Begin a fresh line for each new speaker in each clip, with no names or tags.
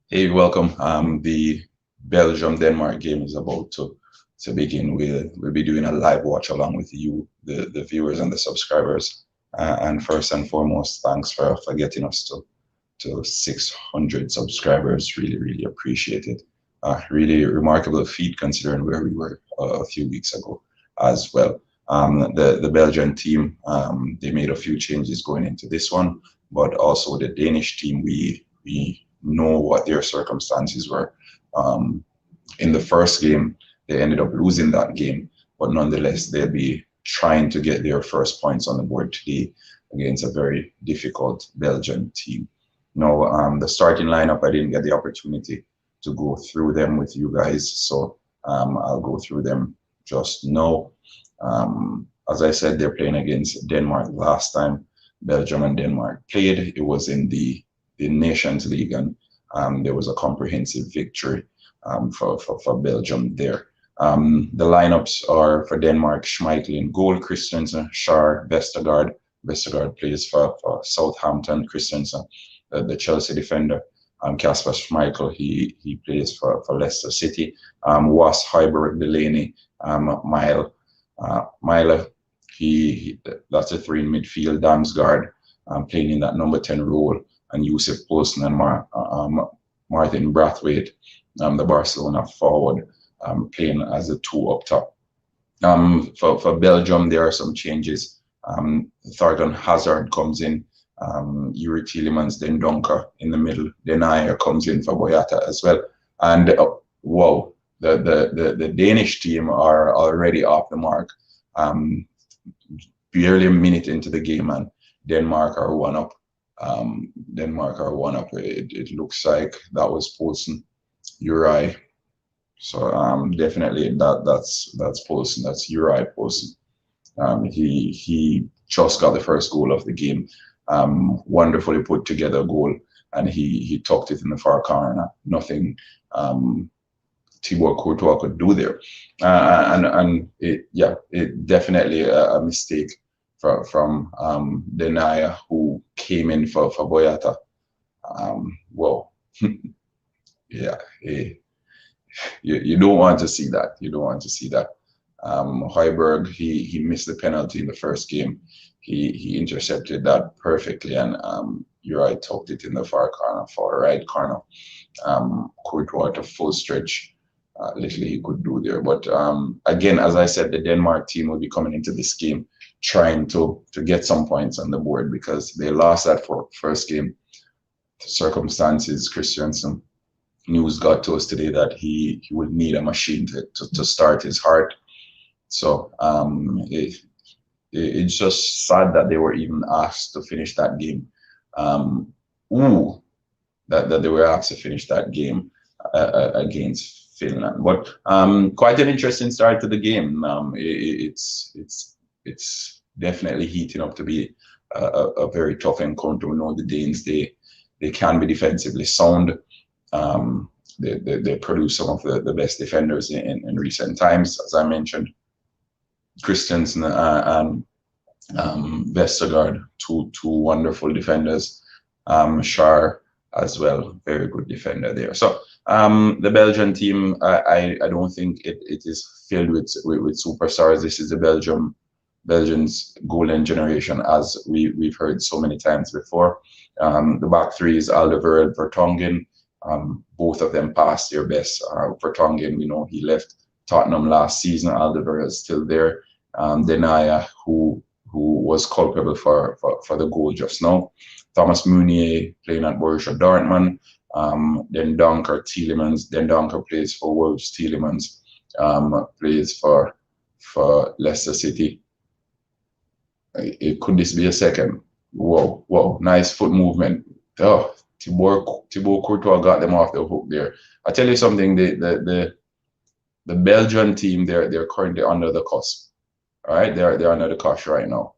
Hey, welcome. The Belgium-Denmark game is about to begin. We'll be doing a live watch along with you, the viewers and the subscribers. And first and foremost, thanks for getting us to 600 subscribers. Really appreciate it. Really remarkable feat considering where we were a few weeks ago as well. The Belgian team, they made a few changes going into this one, but also the Danish team, we know what their circumstances were. In the first game, they ended up losing that game, but nonetheless, they'll be trying to get their first points on the board today against a very difficult Belgian team. Now, the starting lineup, I didn't get the opportunity to go through them with you guys, so I'll go through them just now. As I said, they're playing against Denmark last time Belgium and Denmark played. It was in the Nations League, and there was a comprehensive victory for Belgium there. The lineups are for Denmark: Schmeichel in goal, Christensen, Schär, Vestergaard. Vestergaard plays for Southampton. Christensen, the Chelsea defender. Kasper Schmeichel, he plays for Leicester City. Was, Højbjerg, Delaney, Mile, that's a three in midfield. Damsgaard playing in that number 10 role, and Yusuf Poulsen and Martin Brathwaite, the Barcelona forward, playing as the two up top. For Belgium, there are some changes. Thorgan Hazard comes in, Yuri Tielemans, then Dunker in the middle. Then Ayer comes in for Boyata as well. And wow, the Danish team are already off the mark. Barely a minute into the game, and Denmark are one up. It looks like that was Poulsen, Uri. So definitely that's Poulsen. That's Uri Poulsen. He just got the first goal of the game. Wonderfully put together goal, and he tucked it in the far corner. Nothing Thibaut Courtois could do there, and it definitely a mistake from Denaya, who came in for Boyata. Well, yeah, you don't want to see that. You don't want to see that. Højbjerg, he missed the penalty in the first game. He intercepted that perfectly, and Uri tucked it in the far right corner. Courtois to full stretch. Little he could do there, but again, as I said, the Denmark team will be coming into this game trying to get some points on the board because they lost that first game. The circumstances, Christensen, news got to us today that he would need a machine to start his heart. So it's just sad that they were even asked to finish that game. That they were asked to finish that game against Finland. But quite an interesting start to the game. It's definitely heating up to be a very tough encounter. We know the Danes, they can be defensively sound. They produce some of the best defenders in recent times, as I mentioned. Christensen and Vestergaard, two wonderful defenders. Schär as well, very good defender there. So the Belgian team, I don't think it is filled with superstars. This is the Belgians' golden generation, as we've heard so many times before. The back three is Alderweireld, Vertonghen. Both of them passed their best. Vertonghen, we know he left Tottenham last season. Alderweireld is still there. Denaya, who was culpable for the goal just now. Thomas Meunier playing at Borussia Dortmund. Then Dunker, Tielemans. Then Dunker plays for Wolves. Tielemans plays for Leicester City. Could this be a second? Whoa, nice foot movement. Oh, Thibaut Courtois got them off the hook there. I tell you something, the Belgian team, they're currently under the cusp. All right, they're under the cosh right now.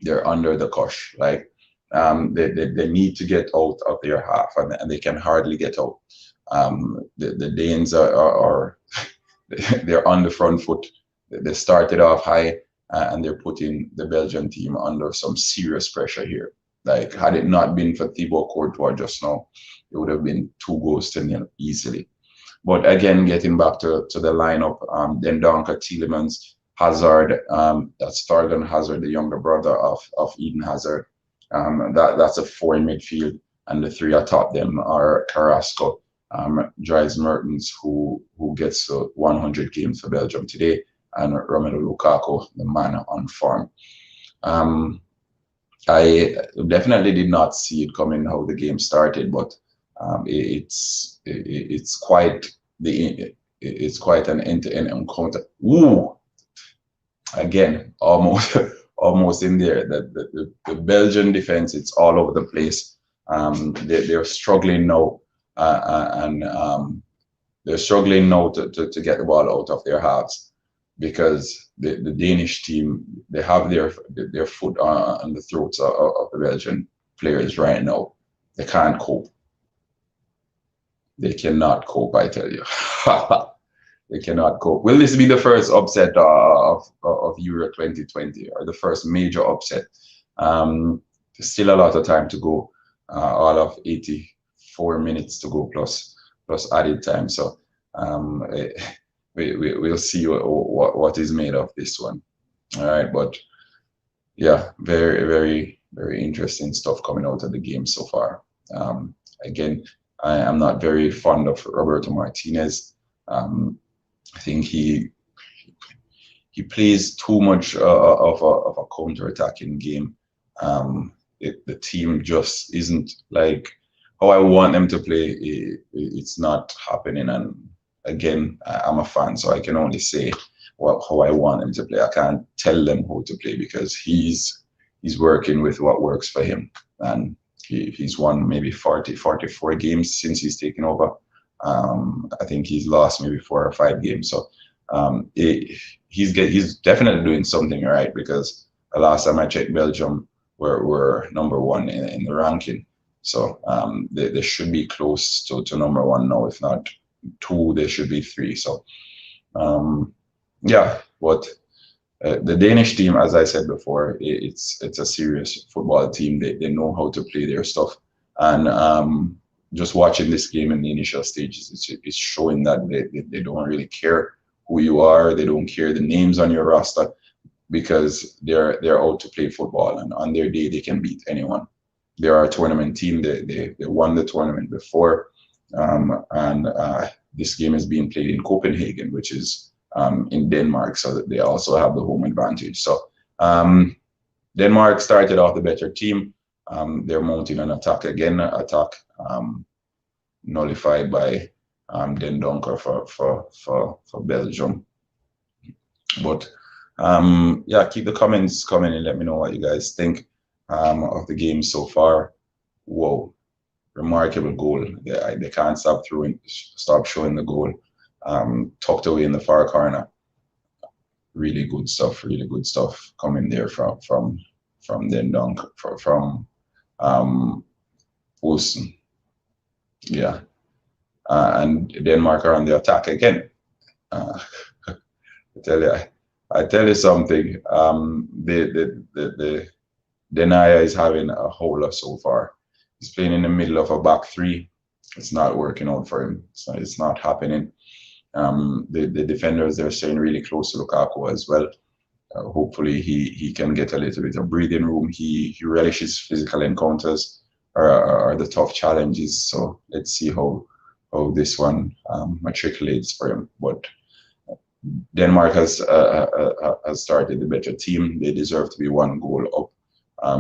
They're under the cosh. Like they need to get out of their half, and they can hardly get out. The Danes are they're on the front foot. They started off high, and they're putting the Belgian team under some serious pressure here. Like, had it not been for Thibaut Courtois just now, it would have been 2 goals to 0 easily. But again, getting back to the lineup, then Donker, Tielemans, Hazard, that's Thorgan Hazard, the younger brother of Eden Hazard. That's a 4 in midfield, and the 3 atop them are Carrasco, Dries Mertens, who gets 100 games for Belgium today, and Romelu Lukaku, the man on form. I definitely did not see it coming how the game started, but it's quite an end-to-end encounter. Ooh, again, almost almost in there. The Belgian defense, it's all over the place. They're struggling now, and they're struggling now to get the ball out of their halves, because the Danish team, they have their foot on the throats of the Belgian players right now. They can't cope. They cannot cope, I tell you. They cannot cope. Will this be the first upset of Euro 2020, or the first major upset? There's still a lot of time to go. All of 84 minutes to go plus added time. So we'll see what is made of this one. All right, but yeah, very, very, very interesting stuff coming out of the game so far. Again, I am not very fond of Roberto Martinez. I think he plays too much of a counter-attacking game. The team just isn't like how I want them to play. It's not happening. And again, I'm a fan, so I can only say how I want them to play. I can't tell them how to play, because he's working with what works for him. And he's won maybe 44 games since he's taken over. I think he's lost maybe 4 or 5 games. So he's definitely doing something right, because the last time I checked, Belgium were #1 in the ranking. So they should be close to #1 now. If not 2, they should be 3. So yeah, but the Danish team, as I said before, it's a serious football team. They know how to play their stuff. And just watching this game in the initial stages, it's showing that they don't really care who you are. They don't care the names on your roster, because they're out to play football, and on their day they can beat anyone. They are a tournament team. They won the tournament before, and this game is being played in Copenhagen, which is in Denmark, so that they also have the home advantage. So Denmark started off the better team. They're mounting an attack again, nullified by Den Donker for Belgium. But yeah, keep the comments coming and let me know what you guys think of the game so far. Whoa, remarkable goal. They can't stop showing the goal. Tucked away in the far corner. Really good stuff coming there from Den Donker, from Olsen. Yeah, and Denmark are on the attack again. I tell you something. The Denier is having a howler so far. He's playing in the middle of a back 3. It's not working out for him. It's not happening. The defenders, they're staying really close to Lukaku as well. Hopefully he can get a little bit of breathing room. He relishes physical encounters or the tough challenges. So let's see how this one matriculates for him. But Denmark has started the better team. They deserve to be 1 goal up. I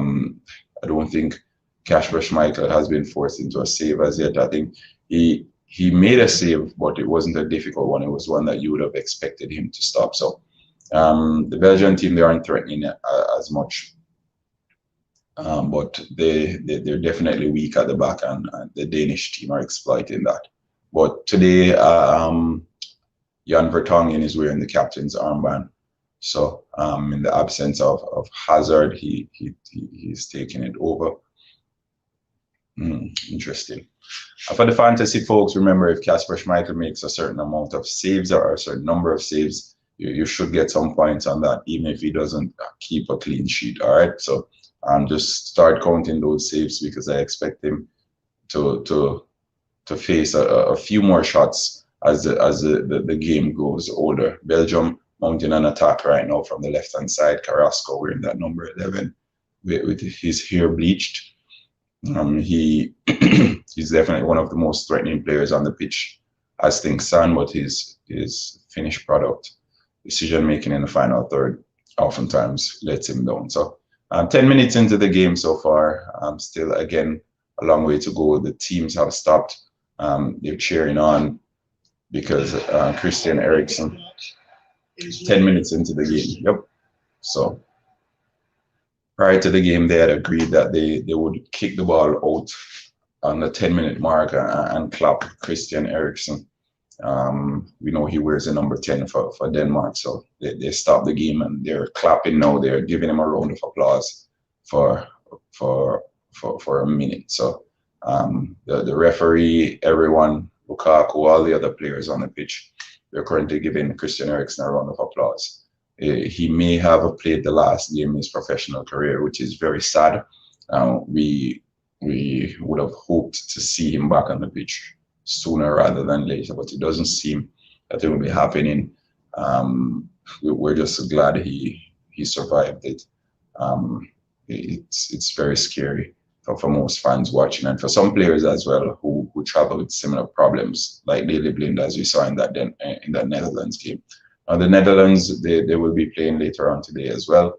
don't think Kasper Schmeichel has been forced into a save as yet. I think he made a save, but it wasn't a difficult one. It was one that you would have expected him to stop. So the Belgian team, they aren't threatening as much, but they're definitely weak at the back, and the Danish team are exploiting that. But today, Jan Vertonghen is wearing the captain's armband. So in the absence of Hazard, he's taking it over. Interesting. For the fantasy folks, remember, if Kasper Schmeichel makes a certain amount of saves or a certain number of saves, you should get some points on that, even if he doesn't keep a clean sheet. All right. So just start counting those saves, because I expect him to face a few more shots as the game grows older. Belgium mounting an attack right now from the left hand side. Carrasco wearing that number 11 with his hair bleached. He he's definitely one of the most threatening players on the pitch as things stand, but his finished product, decision making in the final third, oftentimes lets him down. So 10 minutes into the game so far, still again a long way to go. The teams have stopped. They're cheering on because Christian Eriksen, 10 minutes into the game. Yep. So prior to the game, they had agreed that they would kick the ball out on the 10-minute mark and clap Christian Eriksen. We know he wears the number 10 for Denmark, so they stopped the game and they're clapping now. They're giving him a round of applause for a minute. So the referee, everyone, Lukaku, all the other players on the pitch, they're currently giving Christian Eriksen a round of applause. He may have played the last game in his professional career, which is very sad. We would have hoped to see him back on the pitch sooner rather than later, but it doesn't seem that it will be happening. We're just glad he survived it. It's very scary for most fans watching, and for some players as well who travel with similar problems, like Daley Blind, as we saw in that Netherlands game. The Netherlands, they will be playing later on today as well,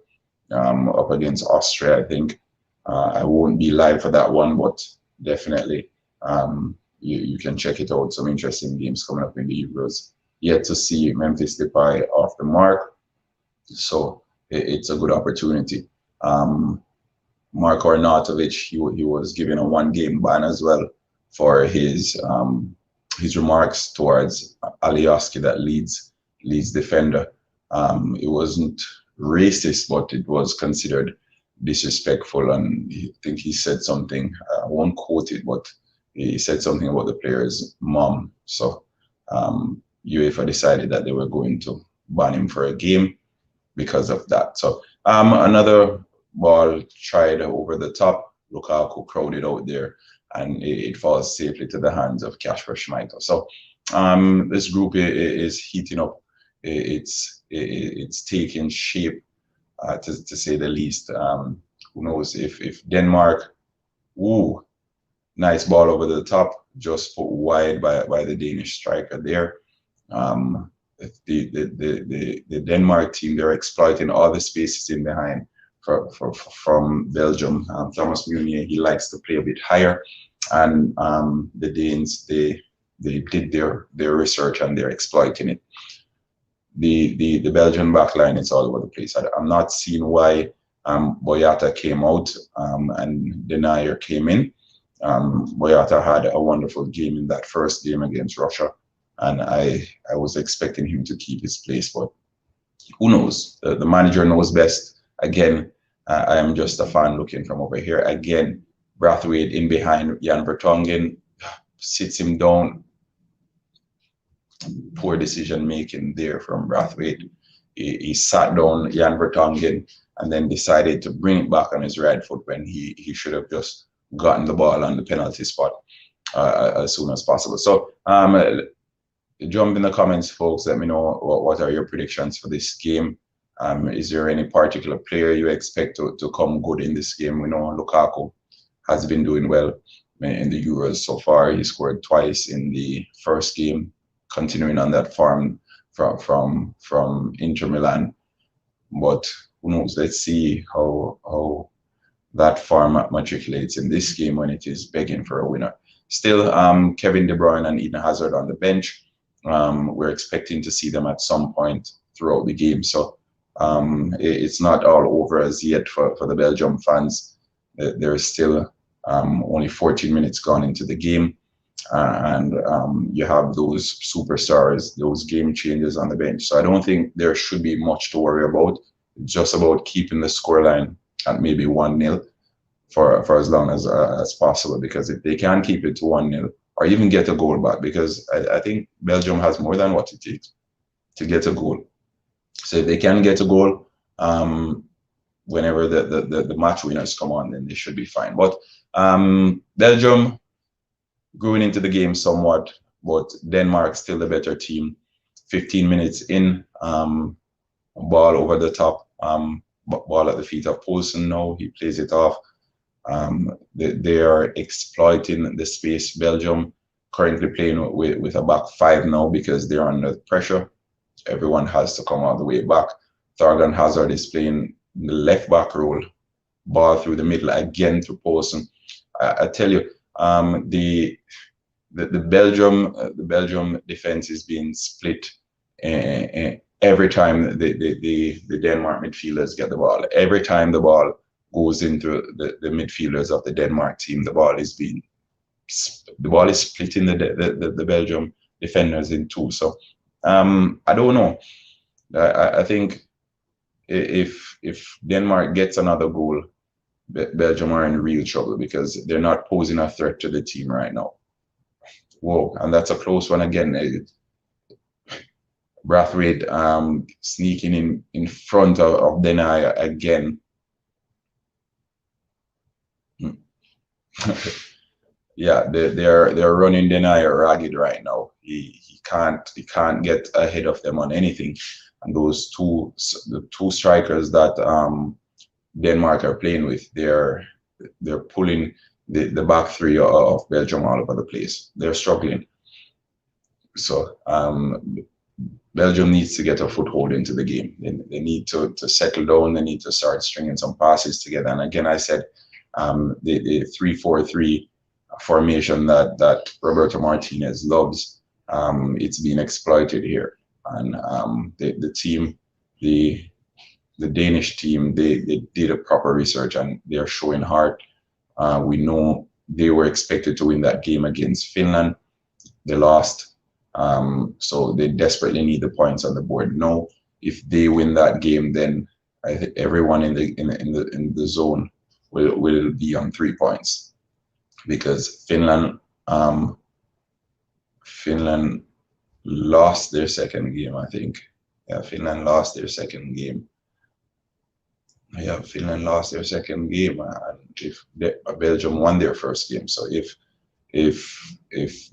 up against Austria, I think. I won't be live for that one, but definitely you can check it out. Some interesting games coming up in the Euros. Yet to see Memphis Depay off the mark, so it's a good opportunity. Marko Arnautovic, he was given a 1-game ban as well for his remarks towards Alioski, that Leeds defender. It wasn't racist, but it was considered disrespectful, and I think he said something, I won't quote it, but he said something about the player's mom. So UEFA decided that they were going to ban him for a game because of that. So another ball tried over the top, Lukaku crowded out there, and it falls safely to the hands of Kasper Schmeichel. So this group is heating up. It's taking shape, to say the least. Who knows if Denmark, nice ball over the top, just put wide by the Danish striker there. The Denmark team, they're exploiting all the spaces in behind from Belgium. Thomas Meunier, he likes to play a bit higher, and the Danes, they did their research and they're exploiting it. The Belgian backline, it's all over the place. I'm not seeing why Boyata came out and Denayer came in. Boyata had a wonderful game in that first game against Russia, and I was expecting him to keep his place, but who knows? The manager knows best. Again, I am just a fan looking from over here. Again, Brathwaite in behind Jan Vertonghen, sits him down. Poor decision making there from Brathwaite. He sat down Jan Vertonghen and then decided to bring it back on his right foot when he should have just gotten the ball on the penalty spot as soon as possible. So jump in the comments, folks. Let me know what are your predictions for this game. Is there any particular player you expect to come good in this game? We know Lukaku has been doing well in the Euros so far. He scored twice in the first game, continuing on that form from Inter Milan. But who knows? Let's see how that form matriculates in this game when it is begging for a winner. Still, Kevin De Bruyne and Eden Hazard on the bench. We're expecting to see them at some point throughout the game. So it's not all over as yet for the Belgium fans. There's still only 14 minutes gone into the game. And you have those superstars, those game changers on the bench. So I don't think there should be much to worry about. It's just about keeping the scoreline at maybe 1-0 for as long as possible. Because if they can keep it to 1-0 or even get a goal back, because I think Belgium has more than what it takes to get a goal. So if they can get a goal, whenever the match winners come on, then they should be fine. But Belgium going into the game somewhat, but Denmark still the better team. 15 minutes in, ball over the top, ball at the feet of Poulsen now. He plays it off. They are exploiting the space. Belgium currently playing with a back five now because they're under pressure. Everyone has to come all the way back. Thorgan Hazard is playing the left back role, ball through the middle again to Poulsen. I tell you, the Belgium defense is being split every time the Denmark midfielders get the ball. Every time the ball goes into the midfielders of the Denmark team, the ball is splitting the Belgium defenders in two. So I don't know. I think if Denmark gets another goal, Belgium are in real trouble because they're not posing a threat to the team right now. Whoa, and that's a close one again. Brathwaite sneaking in front of Denaya again. Yeah, they're running Denaya ragged right now. He can't get ahead of them on anything. And those the two strikers that Denmark are playing with, they're pulling the back three of Belgium all over the place. They're struggling. So Belgium needs to get a foothold into the game. They need to settle down. They need to start stringing some passes together. And again, I said the 3-4-3 formation that Roberto Martinez loves, it's being exploited here. And the team, the Danish team, they did a proper research and they're showing heart. We know they were expected to win that game against Finland. They lost. So they desperately need the points on the board. Now, if they win that game, then I think everyone in the zone will be on 3 points, because Finland lost their second game, I think. Yeah, Finland lost their second game. Yeah, Finland lost their second game, and if Belgium won their first game. So if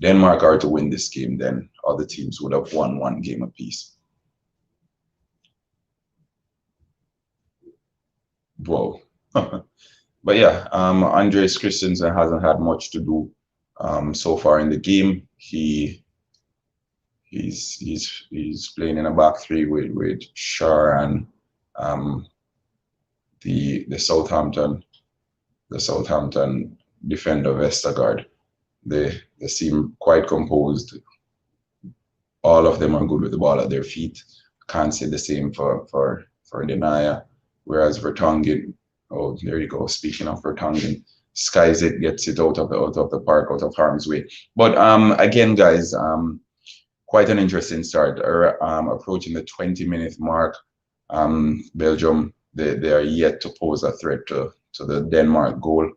Denmark are to win this game, then other teams would have won one game apiece. Whoa. But yeah, Andreas Christensen hasn't had much to do so far in the game. He's playing in a back three with Shar and the Southampton defender Vestergaard. They seem quite composed. All of them are good with the ball at their feet. Can't say the same for Denaya. Whereas Vertonghen, oh, there you go. Speaking of Vertonghen, skies it, gets it out of the park, out of harm's way. But again, guys, quite an interesting start. Approaching the 20-minute mark. Belgium, they are yet to pose a threat to the Denmark goal.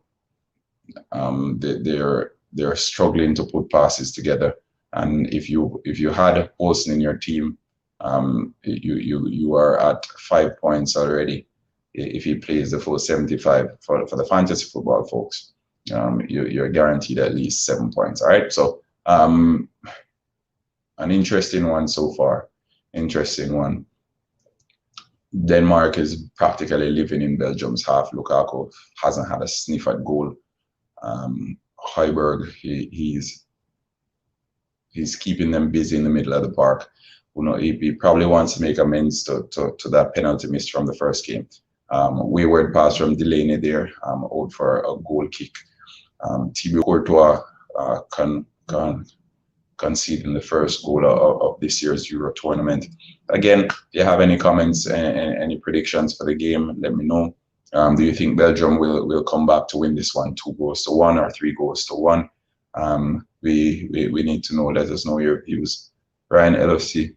They're struggling to put passes together. And if you had Poulsen in your team, you are at 5 points already. If he plays the full 75 for the fantasy football folks, you're guaranteed at least 7 points. All right. So an interesting one so far. Interesting one. Denmark is practically living in Belgium's half. Lukaku hasn't had a sniff at goal. Højbjerg, he's keeping them busy in the middle of the park. He probably wants to make amends to that penalty missed from the first game. Wayward pass from Delaney there, out for a goal kick. Thibaut Courtois conceding the first goal of this year's Euro tournament. Again, if you have any comments and any predictions for the game, let me know. Do you think Belgium will come back to win this one 2-1 or 3-1? We need to know. Let us know your views. Ryan LFC.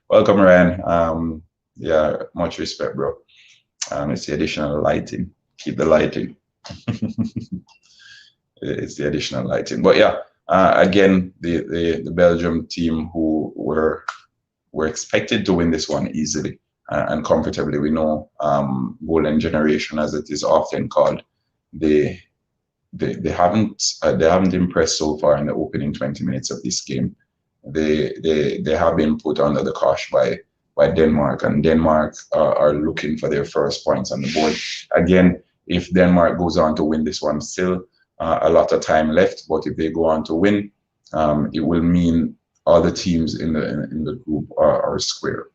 Welcome, Ryan. Yeah, much respect, bro. It's the additional lighting. Keep the lighting. It's the additional lighting. But yeah, again, the Belgium team who were expected to win this one easily. and comfortably. We know Golden Generation, as it is often called, they haven't impressed so far in the opening 20 minutes of this game. They have been put under the cosh by Denmark, and Denmark are looking for their first points on the board. Again, if Denmark goes on to win this one, still a lot of time left, but if they go on to win, it will mean all the teams in the group are square.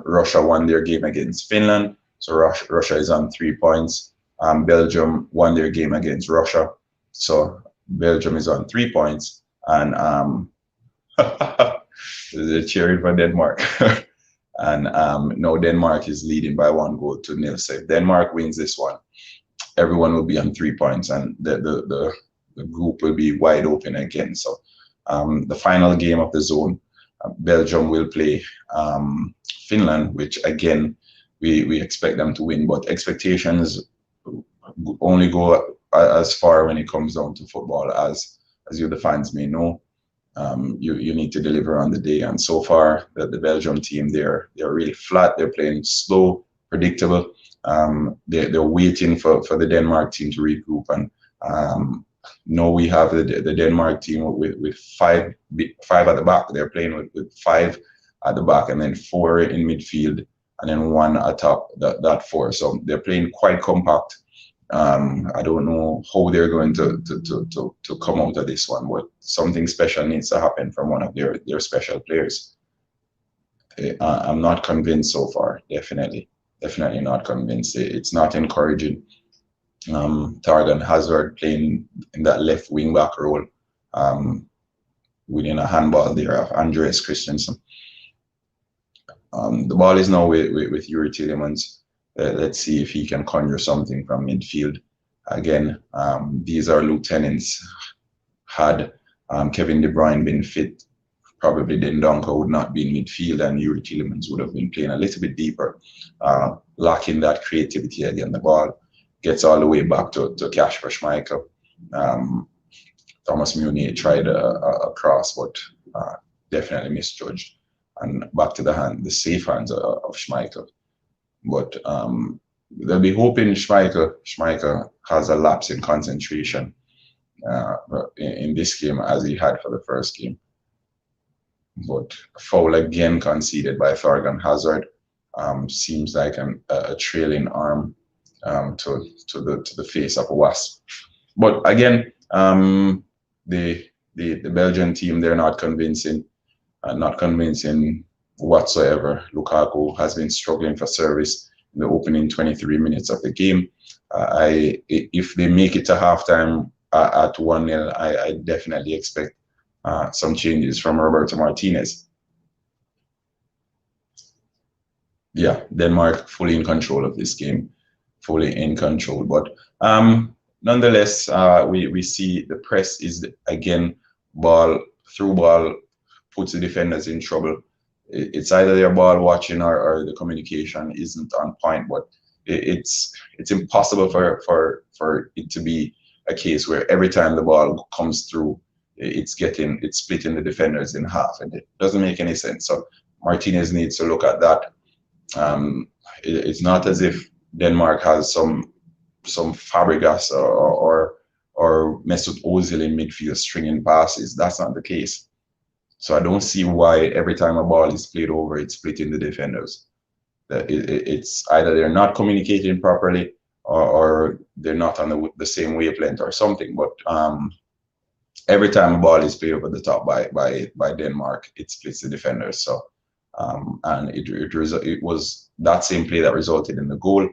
Russia won their game against Finland, so Russia is on 3 points. Belgium won their game against Russia, so Belgium is on 3 points, and they're cheering for Denmark. And now Denmark is leading by 1-0. So if Denmark wins this one, everyone will be on 3 points, and the group will be wide open again. So the final game of the zone, Belgium will play Finland, which again we expect them to win, but expectations only go as far when it comes down to football, as you the fans may know. You need to deliver on the day, and so far the Belgium team, they're really flat. They're playing slow, predictable. They're waiting for the Denmark team to regroup, and now we have the Denmark team with five at the back. They're playing with 5 at the back, and then 4 in midfield, and then 1 atop that 4. So they're playing quite compact. I don't know how they're going to come out of this one, but something special needs to happen from one of their special players. I'm not convinced so far. Definitely not convinced. It's not encouraging. Thorgan Hazard playing in that left wing back role, winning a handball there of Andreas Christensen. The ball is now with Yuri Tielemans. Let's see if he can conjure something from midfield. Again, these are lieutenants. Had Kevin De Bruyne been fit, probably Dendoncker would not be in midfield, and Yuri Tielemans would have been playing a little bit deeper, lacking that creativity. Again, the ball gets all the way back to Kasper Schmeichel. Thomas Meunier tried a cross, but definitely misjudged. And back to the safe hands of Schmeichel. But they'll be hoping Schmeichel has a lapse in concentration in this game, as he had for the first game. But foul again conceded by Thorgan Hazard. Seems like a trailing arm to the face of a wasp. But again, the Belgian team, they're not convincing whatsoever. Lukaku has been struggling for service in the opening 23 minutes of the game. If they make it to halftime at 1-0, I definitely expect some changes from Roberto Martinez. Yeah, Denmark fully in control of this game, fully in control. But nonetheless, we see the press is again through ball puts the defenders in trouble. It's either their ball watching or the communication isn't on point, but it's impossible for it to be a case where every time the ball comes through, it's splitting the defenders in half, and it doesn't make any sense. So Martinez needs to look at that. It's not as if Denmark has some Fabregas or Mesut Ozil in midfield stringing passes. That's not the case. So I don't see why every time a ball is played over, it's splitting the defenders. It's either they're not communicating properly or they're not on the same wavelength or something. But every time a ball is played over the top by Denmark, it splits the defenders. So and it was that same play that resulted in the goal.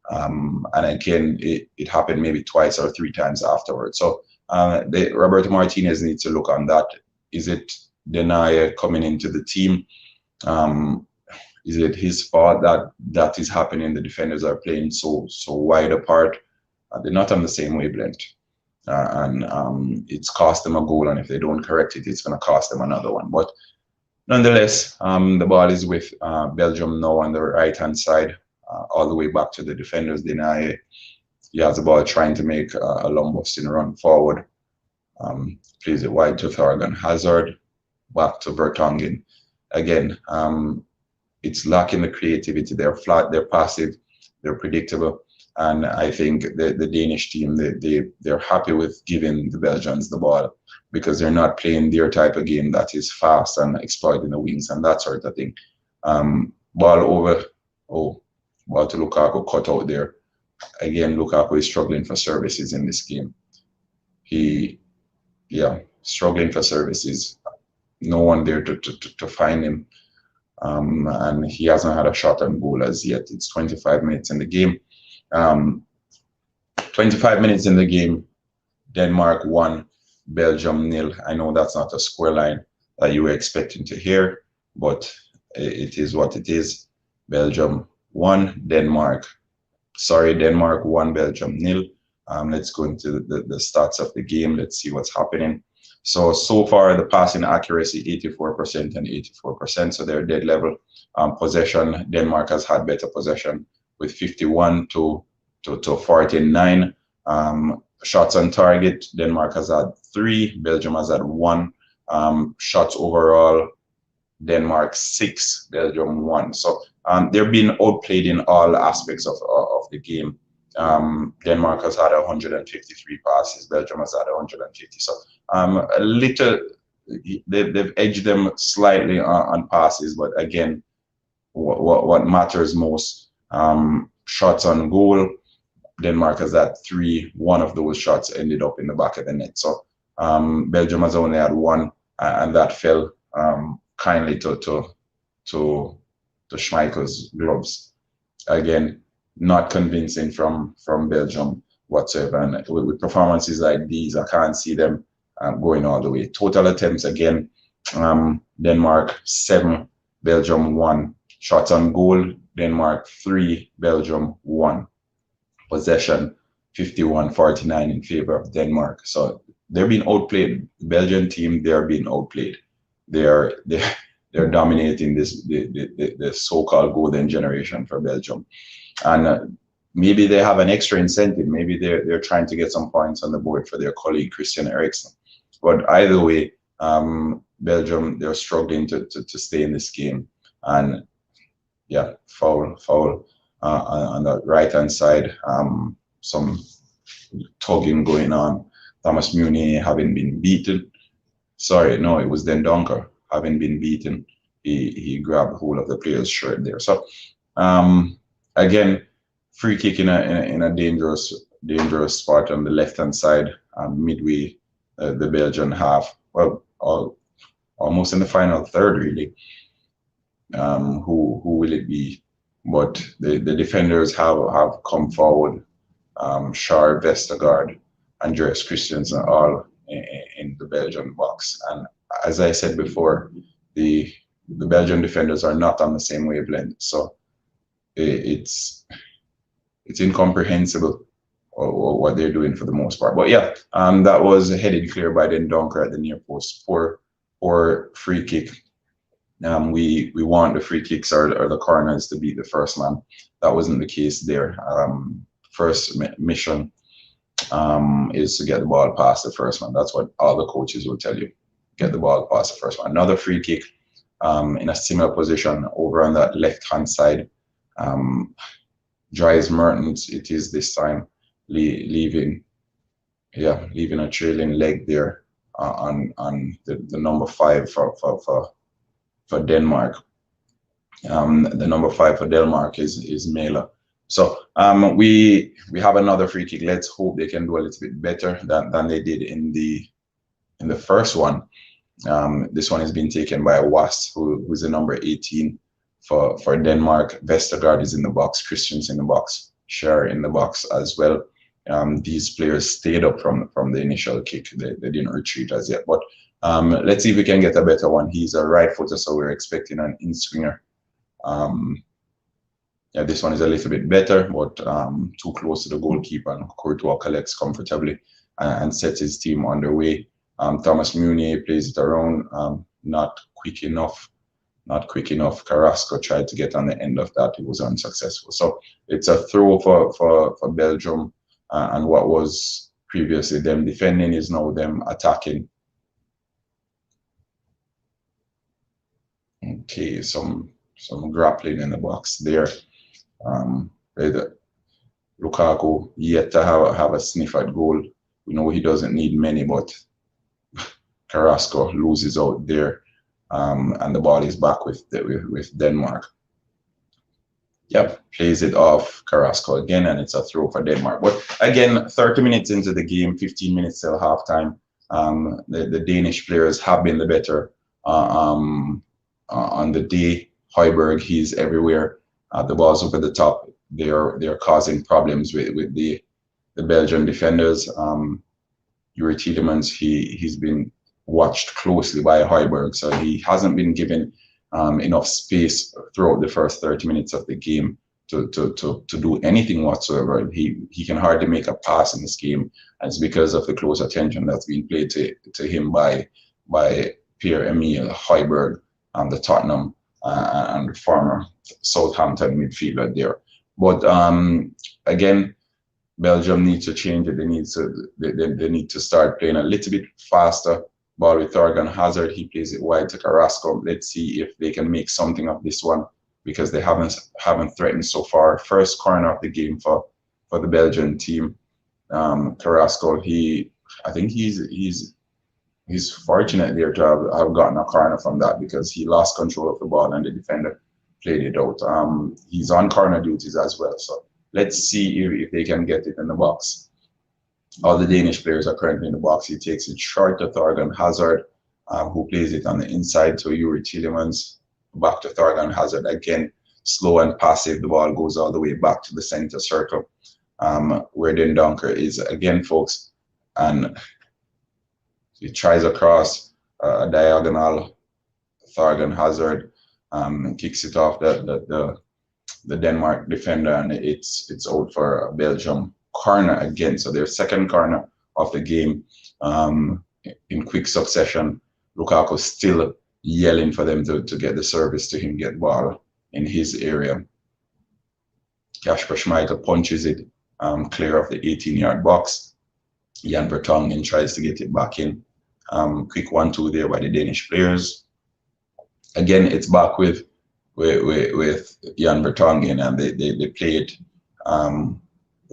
And again, it happened maybe twice or 3 times afterwards. So Roberto Martinez needs to look on that. Is it Denier coming into the team? Is it his fault that is happening? The defenders are playing so wide apart. They're not on the same wavelength, and it's cost them a goal. And if they don't correct it, it's going to cost them another one. But nonetheless, the ball is with Belgium now on the right-hand side, all the way back to the defenders. Denier, he has the ball trying to make a long-busting run forward. Plays it wide to Thorgan Hazard. Back to Vertonghen again. it's lacking the creativity. They're flat, they're passive, they're predictable. And I think the Danish team, they're happy with giving the Belgians the ball because they're not playing their type of game that is fast and exploiting the wings and that sort of thing. Ball over, ball to Lukaku, cut out there. Again, Lukaku is struggling for services in this game. Struggling for services. No one there to find him. And he hasn't had a shot on goal as yet. It's 25 minutes in the game. 25 minutes in the game, Denmark 1, Belgium 0. I know that's not a scoreline that you were expecting to hear, but it is what it is. Belgium 1, Denmark 1, Belgium 0. Let's go into the stats of the game. Let's see what's happening. So far, the passing accuracy, 84% and 84%, so they're dead level. Possession, Denmark has had better possession with 51 to 49. Shots on target, Denmark has had 3, Belgium has had 1. Shots overall, Denmark 6, Belgium 1. So they're being outplayed in all aspects of the game. Denmark has had 153 passes, Belgium has had 150. So a little, they've edged them slightly on passes, but again, what matters most, shots on goal, Denmark has had 3. One of those shots ended up in the back of the net. So Belgium has only had 1, and that fell kindly to Schmeichel's gloves. Again, not convincing from Belgium whatsoever. And with performances like these, I can't see them going all the way. Total attempts again, Denmark 7, Belgium 1. Shots on goal, Denmark 3, Belgium 1. Possession 51-49 in favor of Denmark. So they're being outplayed. The Belgian team, they're being outplayed. They're dominating the so-called golden generation for Belgium. And maybe they have an extra incentive. Maybe they're trying to get some points on the board for their colleague Christian Eriksen. But either way, Belgium, they're struggling to stay in this game. And yeah, foul on the right-hand side. Some tugging going on. Thomas Meunier having been beaten. Sorry, no, it was Den Donker having been beaten. He grabbed hold of the player's shirt there. So again, free kick in a dangerous spot on the left-hand side, midway the Belgian half. Well, almost in the final third, really. Who will it be? But the defenders have come forward. Schär, Vestergaard, Andreas Christensen, all in the Belgian box. And as I said before, the Belgian defenders are not on the same wavelength. So it's incomprehensible what they're doing for the most part. But yeah, that was headed clear by Den Donker at the near post. Poor free kick. We want the free kicks or the corners to beat the first man. That wasn't the case there. First mission is to get the ball past the first man. That's what all the coaches will tell you. Get the ball past the first man. Another free kick in a similar position over on that left-hand side. Dries Mertens, it is this time, leaving a trailing leg there on the number 5 for Denmark. The number 5 for Denmark is Mæhle. So we have another free kick. Let's hope they can do a little bit better than they did in the first one. This one has been taken by Wast, who's the number 18 for Denmark. Vestergaard is in the box, Christian's in the box, Schär in the box as well. These players stayed up from the initial kick. They didn't retreat as yet. But let's see if we can get a better one. He's a right footer, so we're expecting an in-swinger. Yeah, this one is a little bit better, but too close to the goalkeeper, and Courtois collects comfortably and sets his team underway. Thomas Meunier plays it around, not quick enough. Carrasco tried to get on the end of that. He was unsuccessful. So it's a throw for Belgium, and what was previously them defending is now them attacking. Okay, some some grappling in the box there. Lukaku yet to have a sniff at goal. We know he doesn't need many, but Carrasco loses out there, and the ball is back with Denmark. Yep, plays it off Carrasco again, and it's a throw for Denmark. But again, 30 minutes into the game, 15 minutes till halftime. The Danish players have been the better on the day. Højbjerg, he's everywhere. The ball's over the top. They're causing problems with the Belgian defenders. Yuri Tielemans, he's been watched closely by Højbjerg, so he hasn't been given enough space throughout the first 30 minutes of the game to do anything whatsoever. He can hardly make a pass in this game, and it's because of the close attention that's being played to him by Pierre-Emile Højbjerg, the Tottenham and former Southampton midfielder there. But again, Belgium needs to change it. They need to start playing a little bit faster. Ball with Thorgan Hazard, he plays it wide to Carrasco. Let's see if they can make something of this one, because they haven't threatened so far. First corner of the game for the Belgian team. Carrasco, I think he's fortunate there to have gotten a corner from that, because he lost control of the ball and the defender played it out. He's on corner duties as well, so let's see if they can get it in the box. All the Danish players are currently in the box. He takes it short to Thorgan Hazard, who plays it on the inside to Yuri Tielemans. Back to Thorgan Hazard again, slow and passive. The ball goes all the way back to the center circle, where Den Donker is again, folks, and he tries across a diagonal. Thorgan Hazard kicks it off the Denmark defender, and it's out for a Belgium corner again. So their second corner of the game in quick succession. Lukaku still yelling for them to get the service to him, get ball in his area. Kasper Schmeichel punches it clear of the 18-yard box. Jan Vertonghen tries to get it back in. Quick 1-2 there by the Danish players. Again, it's back with Jan Vertonghen, and they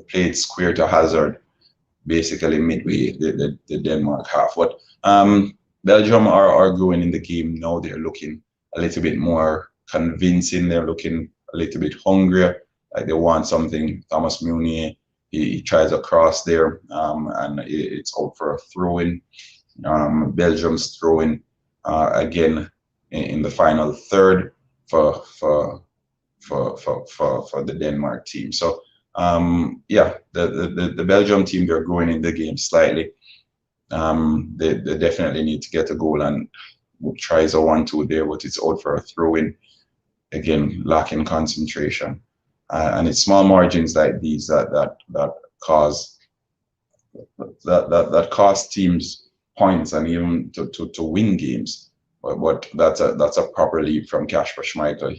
played square to Hazard, basically midway the Denmark half. But Belgium are growing in the game now. They're looking a little bit more convincing. They're looking a little bit hungrier, like they want something. Thomas Meunier, he tries a cross there, and it's out for a throw-in. Belgium's throwing again in the final third for the Denmark team. So yeah, the Belgium team, they're growing in the game slightly. They definitely need to get a goal, and tries a 1-2 there, but it's out for a throw-in. Again, lacking concentration, and it's small margins like these that cost teams points and even to win games. But that's a proper lead from Kasper Schmeichel.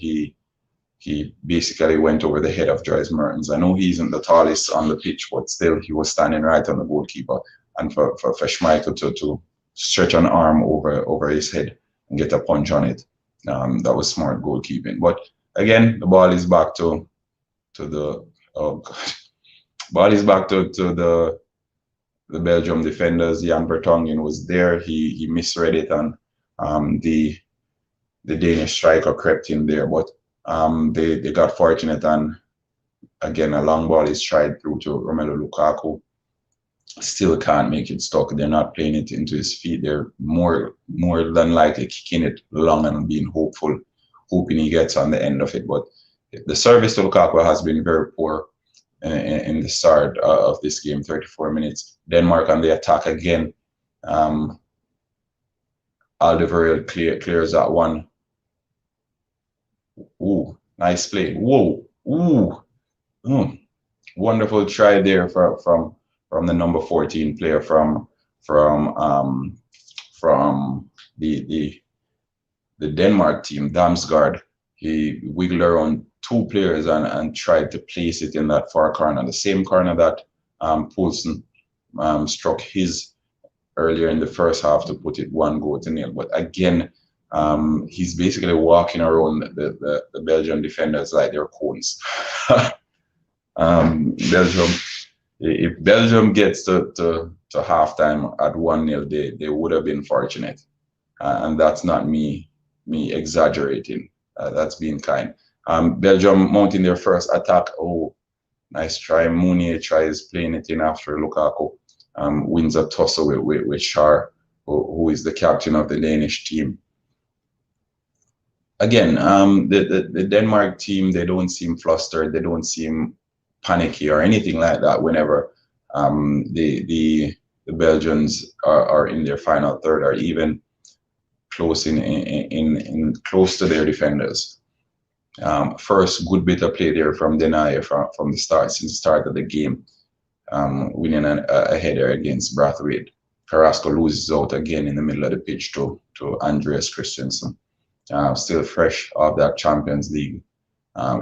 He basically went over the head of Dries Mertens. I know he isn't the tallest on the pitch, but still he was standing right on the goalkeeper. And for Schmeichel to stretch an arm over his head and get a punch on it, that was smart goalkeeping. But again, the ball is back to the Belgium defenders. Jan Vertonghen was there. He misread it, and the Danish striker crept in there, but they got fortunate, and again a long ball is tried through to Romelu Lukaku. Still can't make it stuck. They're not playing it into his feet. They're more than likely kicking it long and being hoping he gets on the end of it. But the service to Lukaku has been very poor in the start of this game. 34 minutes. Denmark on the attack again. Alderweireld clears that one. Ooh, nice play. Whoa. Ooh. Wonderful try there from the number 14 player from the Denmark team, Damsgaard. He wiggled around two players and tried to place it in that far corner, the same corner that Poulsen struck his earlier in the first half to put it 1-0. But again, He's basically walking around the Belgian defenders like they're cones. Belgium, if Belgium gets to halftime at 1-0, they would have been fortunate. And that's not me exaggerating. That's being kind. Belgium mounting their first attack. Oh, nice try. Mounier tries playing it in after Lukaku. Wins a tussle with Schär, who is the captain of the Danish team. Again, the Denmark team, they don't seem flustered. They don't seem panicky or anything like that whenever the Belgians are in their final third or even close in close to their defenders. First good bit of play there from Denaya from the start, since the start of the game, winning a header against Brathwaite. Carrasco loses out again in the middle of the pitch to Andreas Christensen. Still fresh off that Champions League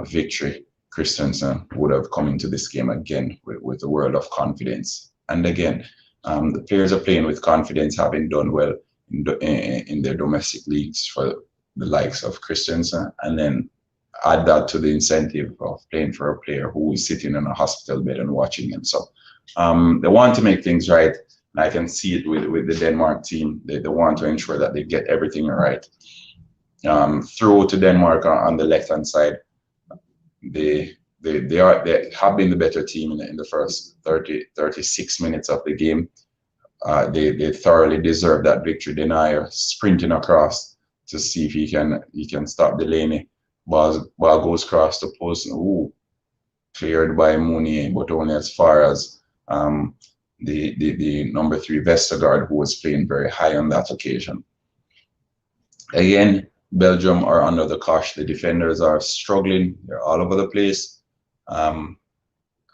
victory. Christensen would have come into this game again with a world of confidence. And again, the players are playing with confidence, having done well in their domestic leagues for the likes of Christensen, and then add that to the incentive of playing for a player who is sitting in a hospital bed and watching him. So they want to make things right. And I can see it with the Denmark team. They want to ensure that they get everything right. Through to Denmark on the left-hand side. They have been the better team in the first 36 minutes of the game. They thoroughly deserve that victory. Denier sprinting across to see if he can stop Delaney. Ball goes across the post. Ooh, cleared by Mounier, but only as far as the number 3 Vestergaard, who was playing very high on that occasion. Again, Belgium are under the cosh. The defenders are struggling. They're all over the place. And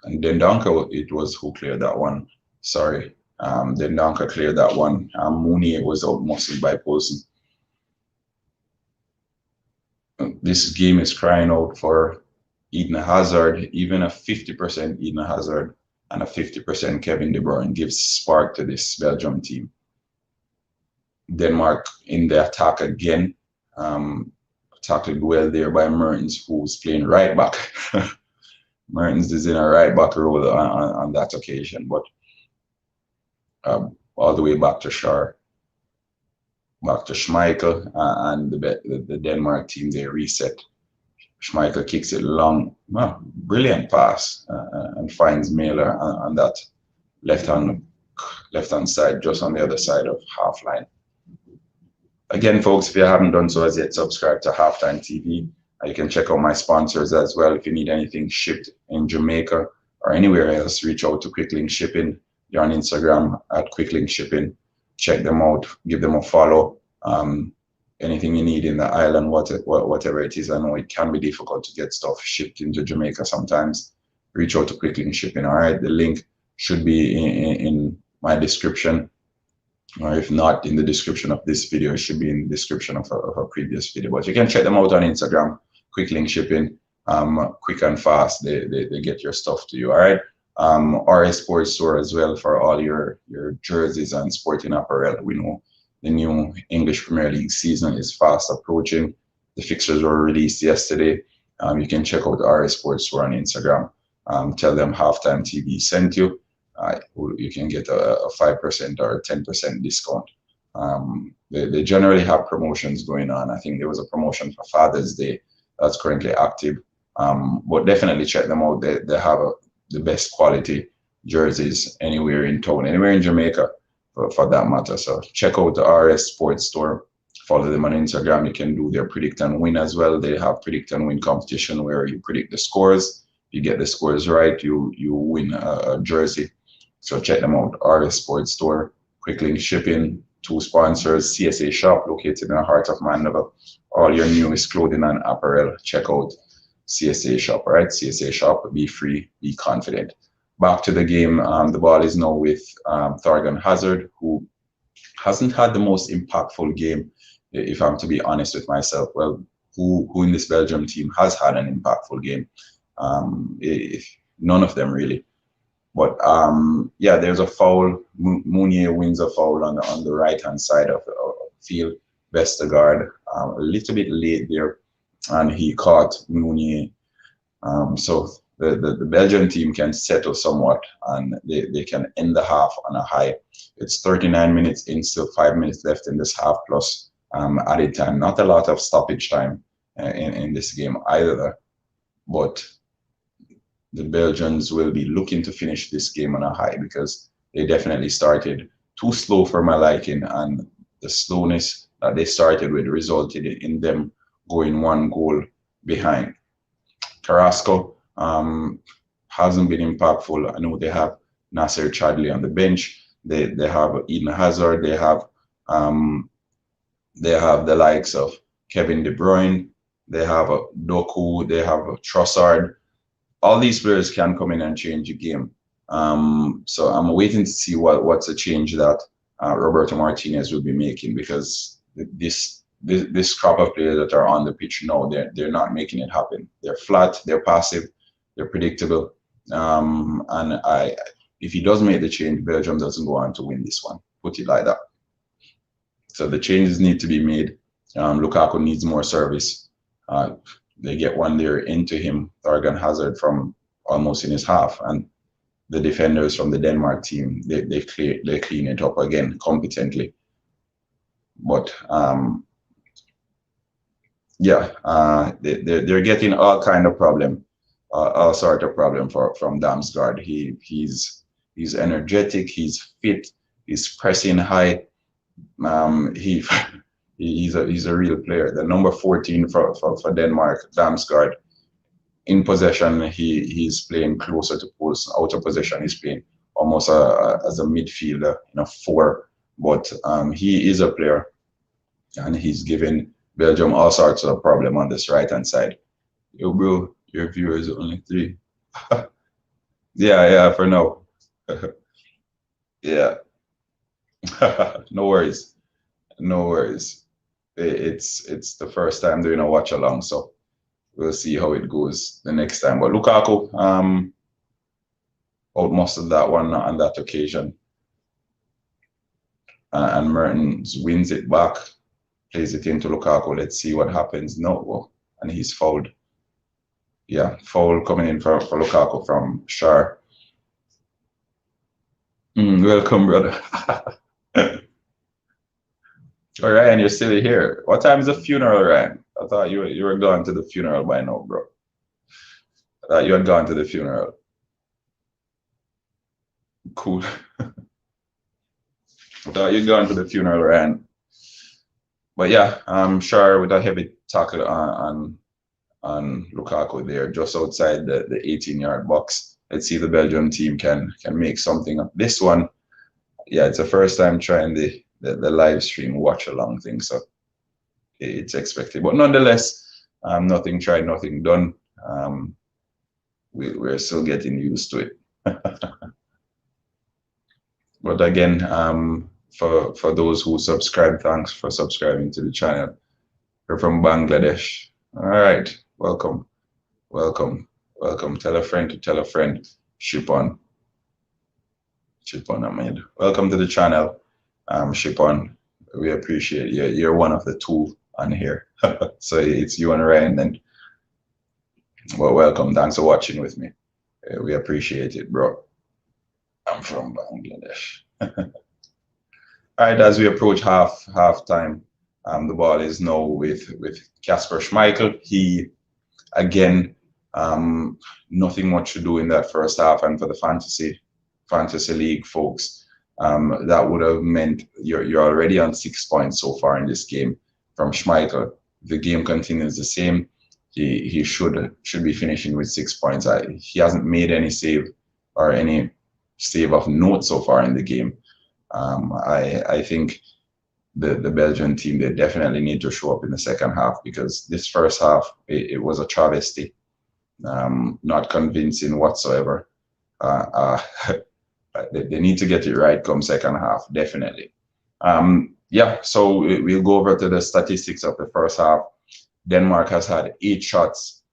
then Donker, it was who cleared that one. Sorry. Then Donker cleared that one. Mounier was out muscled by Posen. This game is crying out for Eden Hazard. Even a 50% Eden Hazard and a 50% Kevin De Bruyne gives spark to this Belgium team. Denmark in the attack again. Tackled well there by Mertens, who's playing right back. Mertens is in a right back role on that occasion, but all the way back to Schär, back to Schmeichel, and the Denmark team, they reset. Schmeichel kicks it long, brilliant pass, and finds Mailer on that left-hand side, just on the other side of half line. Again, folks, if you haven't done so as yet, subscribe to Halftime TV. You can check out my sponsors as well. If you need anything shipped in Jamaica or anywhere else, reach out to Quicklink Shipping. They're on Instagram at Quicklink Shipping. Check them out, give them a follow. Anything you need in the island, whatever it is. I know it can be difficult to get stuff shipped into Jamaica sometimes. Reach out to Quicklink Shipping. All right, the link should be in my description. Or if not in the description of this video, it should be in the description of a previous video. But you can check them out on Instagram, Quicklink Shipping, quick and fast. They get your stuff to you. All right. RS Sports Store as well for all your jerseys and sporting apparel. We know the new English Premier League season is fast approaching. The fixtures were released yesterday. You can check out RS Sports Store on Instagram. Tell them Halftime TV sent you. You can get a 5% or a 10% discount. They generally have promotions going on. I think there was a promotion for Father's Day that's currently active. But definitely check them out. They have the best quality jerseys anywhere in town, anywhere in Jamaica for that matter. So check out the RS Sports Store. Follow them on Instagram. You can do their predict and win as well. They have predict and win competition where you predict the scores. You get the scores right, you win a jersey. So check them out. RS Sports Store, Quicklink Shipping, 2 sponsors, CSA Shop, located in the heart of Mandeville. All your newest clothing and apparel, check out CSA Shop, all right? CSA Shop, be free, be confident. Back to the game, the ball is now with Thorgan Hazard, who hasn't had the most impactful game, if I'm to be honest with myself. Well, who in this Belgium team has had an impactful game? None of them really. But yeah, there's a foul. Mounier wins a foul on the right-hand side of the field. Vestergaard a little bit late there, and he caught Mooney. So the Belgian team can settle somewhat, and they can end the half on a high. It's 39 minutes in, still 5 minutes left in this half plus added time. Not a lot of stoppage time in this game either, but the Belgians will be looking to finish this game on a high because they definitely started too slow for my liking, and the slowness that they started with resulted in them going 1 goal behind. Carrasco hasn't been impactful. I know they have Nasser Chadli on the bench. They have Eden Hazard. They have the likes of Kevin De Bruyne. They have Doku. They have Trossard. All these players can come in and change the game. So I'm waiting to see what's a change that Roberto Martinez will be making, because this crop of players that are on the pitch now, they're not making it happen. They're flat, they're passive, they're predictable. And if he does make the change, Belgium doesn't go on to win this one. Put it like that. So the changes need to be made. Lukaku needs more service. They get one there into him, Thorgan Hazard, from almost in his half, and the defenders from the Denmark team, they clean it up again competently. But they're getting all kind of problem, all sort of problem from Damsgaard. He's energetic, he's fit, he's pressing high. He's a real player. The number 14 for Denmark, Damsgaard, in possession, he's playing closer to post. Out of possession, he's playing almost as a midfielder in a 4. But he is a player, and he's giving Belgium all sorts of problem on this right-hand side. Yo, bro, your viewers are only 3. Yeah, for now. Yeah. No worries. No worries. It's the first time doing a watch along, so we'll see how it goes the next time. But Lukaku outmuscled that one on that occasion. And Mertens wins it back, plays it into Lukaku. Let's see what happens. No, and he's fouled. Yeah, foul coming in for Lukaku from Shar. Welcome, brother. All right, and you're still here. What time is the funeral, Ryan? I thought you were gone to the funeral by now, bro. I thought you had gone to the funeral. Cool. I thought you'd gone to the funeral, Ryan. But yeah, I'm sure with a heavy tackle on Lukaku there, just outside the 18-yard box. Let's see if the Belgium team can make something of this one. Yeah, it's the first time trying the live stream watch along thing, so it's expected. But nonetheless, nothing tried, nothing done. We're still getting used to it. But again, for those who subscribe, thanks for subscribing to the channel. We're from Bangladesh. All right, welcome. Tell a friend to tell a friend. Ship on, Ahmed. Welcome to the channel. Ship on. We appreciate you. You're one of the 2 on here. So it's you and Ryan then. Well, welcome. Thanks for watching with me. We appreciate it, bro. I'm from Bangladesh. All right, as we approach half time, the ball is now with Kasper Schmeichel. He again, nothing much to do in that first half, and for the fantasy league folks, that would have meant you're already on 6 points so far in this game from Schmeichel. The game continues the same. He should be finishing with 6 points. He hasn't made any save or any save of note so far in the game. I think the Belgian team, they definitely need to show up in the second half, because this first half, it was a travesty. Not convincing whatsoever. They need to get it right come second half, definitely. Yeah, so we'll go over to the statistics of the first half. Denmark has had 8 shots.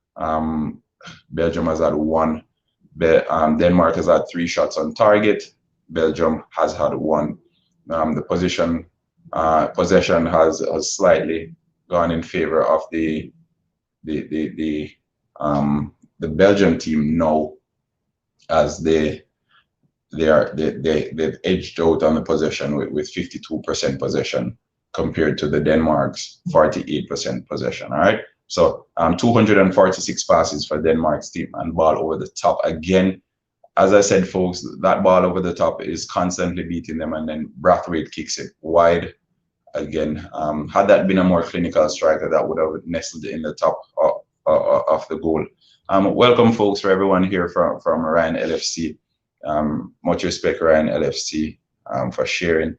Belgium has had 1. Denmark has had 3 shots on target. Belgium has had 1. The possession has slightly gone in favor of the the the, the Belgian team now, as they've edged out on the possession with 52% possession compared to the Denmark's 48% possession. All right. So 246 passes for Denmark's team, and ball over the top again. As I said, folks, that ball over the top is constantly beating them, and then Brathwaite kicks it wide again. Had that been a more clinical striker, that would have nestled in the top of the goal. Welcome, folks, for everyone here from Ryan LFC. Much respect, Ryan LFC, for sharing.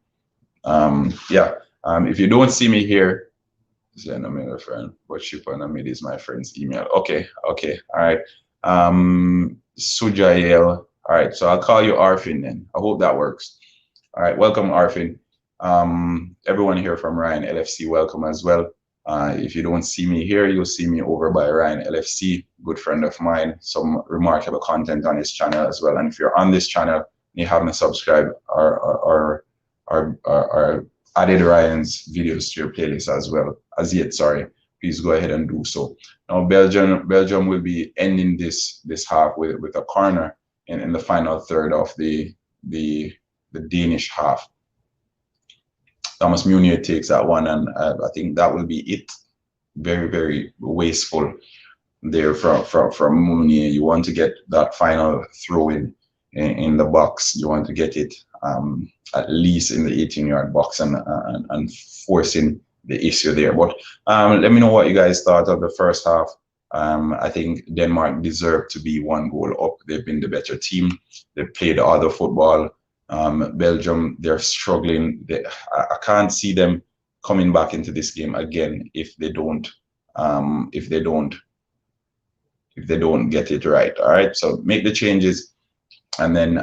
Yeah. If you don't see me here, send me a friend. What ship on me is my friend's email. Okay. All right. Sujael. All right. So I'll call you Arfin then. I hope that works. All right. Welcome, Arfin. Everyone here from Ryan LFC, welcome as well. If you don't see me here, you'll see me over by Ryan LFC, good friend of mine, some remarkable content on his channel as well. And if you're on this channel and you haven't subscribed or added Ryan's videos to your playlist as well as yet, sorry, please go ahead and do so. Now Belgium will be ending this half with a corner in the final third of the Danish half. Thomas Munier takes that one, and I think that will be it. Very, very wasteful there from Munier. You want to get that final throw in the box. You want to get it at least in the 18-yard box and forcing the issue there. But let me know what you guys thought of the first half. I think Denmark deserved to be one goal up. They've been the better team. They played all the football. Belgium, they're struggling. I can't see them coming back into this game again if they don't get it right. All right, so make the changes, and then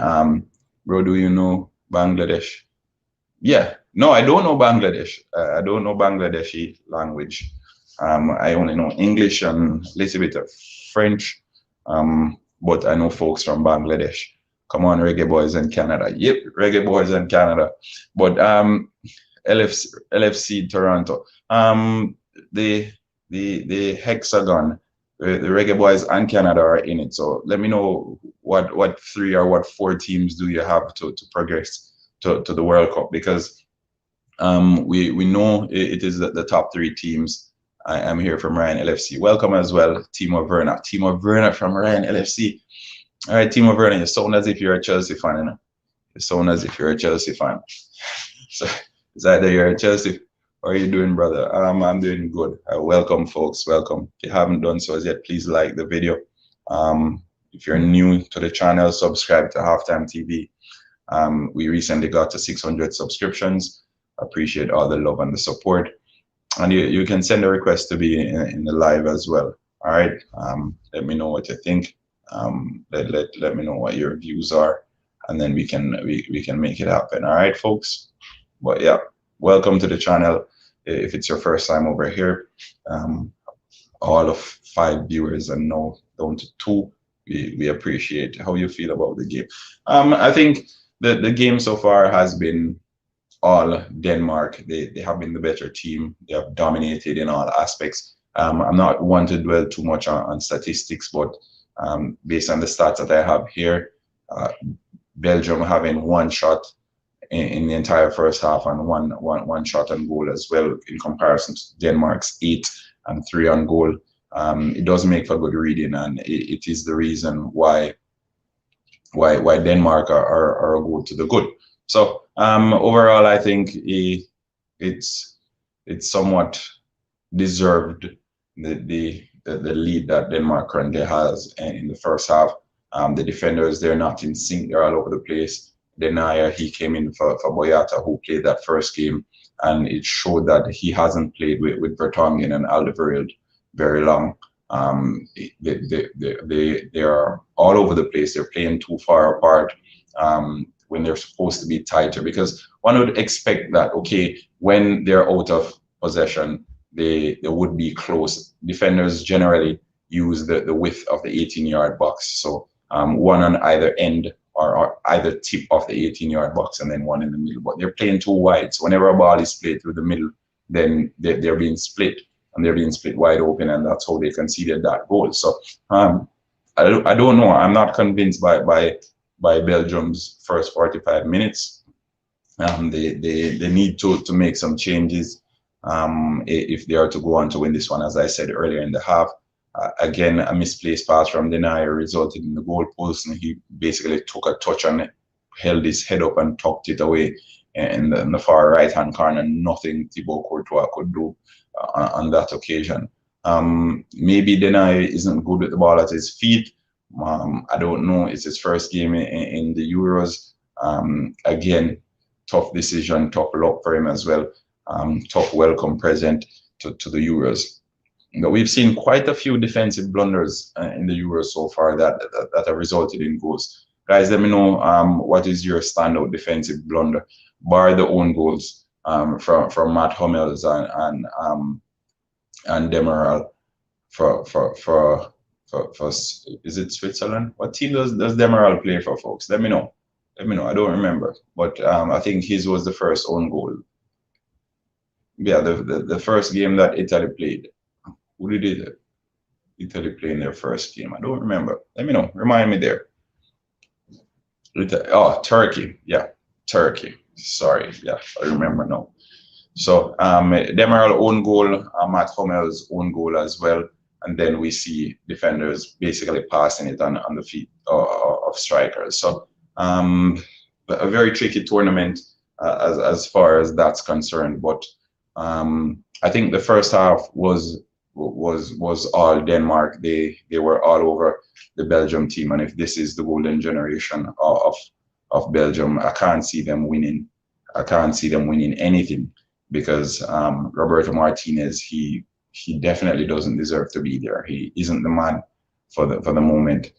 bro, do you know Bangladesh? Yeah, no, I don't know Bangladesh. I don't know Bangladeshi language. I only know English and a little bit of French, but I know folks from Bangladesh. Come on, reggae boys in Canada. Yep, reggae boys in Canada. But LFC Toronto. The hexagon, the reggae boys and Canada are in it. So let me know what 3 or what 4 teams do you have to progress to the World Cup, because we know it is the top 3 teams. I am here from Ryan LFC. Welcome as well, Timo Werner. Timo Werner from Ryan LFC. All right, Timo Werner, you sound as if you're a Chelsea fan, you know? You sound as if you're a Chelsea fan. So it's either you're a Chelsea or you're doing, brother. I'm doing good. Welcome, folks. Welcome. If you haven't done so as yet, please like the video. If you're new to the channel, subscribe to HalftimeTv. We recently got to 600 subscriptions. Appreciate all the love and the support. And you can send a request to be in the live as well. All right. Let me know what you think. Let me know what your views are, and then we can make it happen. All right, folks. But yeah, welcome to the channel. If it's your first time over here, all of 5 viewers and now down to 2, we appreciate how you feel about the game. I think the game so far has been all Denmark. They have been the better team. They have dominated in all aspects. I'm not one to dwell too much on statistics, but based on the stats that I have here, Belgium having 1 shot in the entire first half and one shot on goal as well, in comparison to Denmark's 8 and 3 on goal. It does make for good reading, and it is the reason why Denmark are a goal to the good. So overall, I think it's somewhat deserved, the lead that Denmark currently has in the first half. The defenders, they're not in sync. They're all over the place. Denayer, he came in for Boyata, who played that first game, and it showed that he hasn't played with Vertonghen and Alderweireld very long. They are all over the place. They're playing too far apart when they're supposed to be tighter, because one would expect that, okay, when they're out of possession, they would be close. Defenders generally use the width of the 18-yard box, so one on either end or either tip off the 18-yard box and then one in the middle. But they're playing too wide. So whenever a ball is played through the middle, then they're being split, and they're being split wide open, and that's how they conceded that goal. So I don't know. I'm not convinced by Belgium's first 45 minutes. They need to make some changes if they are to go on to win this one. As I said earlier in the half, again, a misplaced pass from Denier resulted in the goal post, and he basically took a touch on it, held his head up and tucked it away in the far right-hand corner. Nothing Thibaut Courtois could do on that occasion. Maybe Denier isn't good with the ball at his feet. I don't know. It's his first game in the Euros. Again, tough decision, tough luck for him as well. Tough welcome present to the Euros. But we've seen quite a few defensive blunders in the Euros so far that have resulted in goals. Guys, let me know what is your standout defensive blunder, bar the own goals from Matt Hummels and Demiral for is it Switzerland? What team does Demiral play for, folks? Let me know. Let me know. I don't remember, but I think his was the first own goal. Yeah, the first game that Italy played. Who did Italy play in their first game? I don't remember. Let me know. Remind me there. Oh, Turkey. Yeah, Turkey. Sorry. Yeah, I remember now. So Demiral own goal, Matt Hummels own goal as well. And then we see defenders basically passing it on the feet of strikers. So a very tricky tournament as far as that's concerned. But I think the first half was all Denmark. They were all over the Belgium team. And if this is the golden generation of Belgium, I can't see them winning. I can't see them winning anything because Roberto Martinez, he definitely doesn't deserve to be there. He isn't the man for the moment.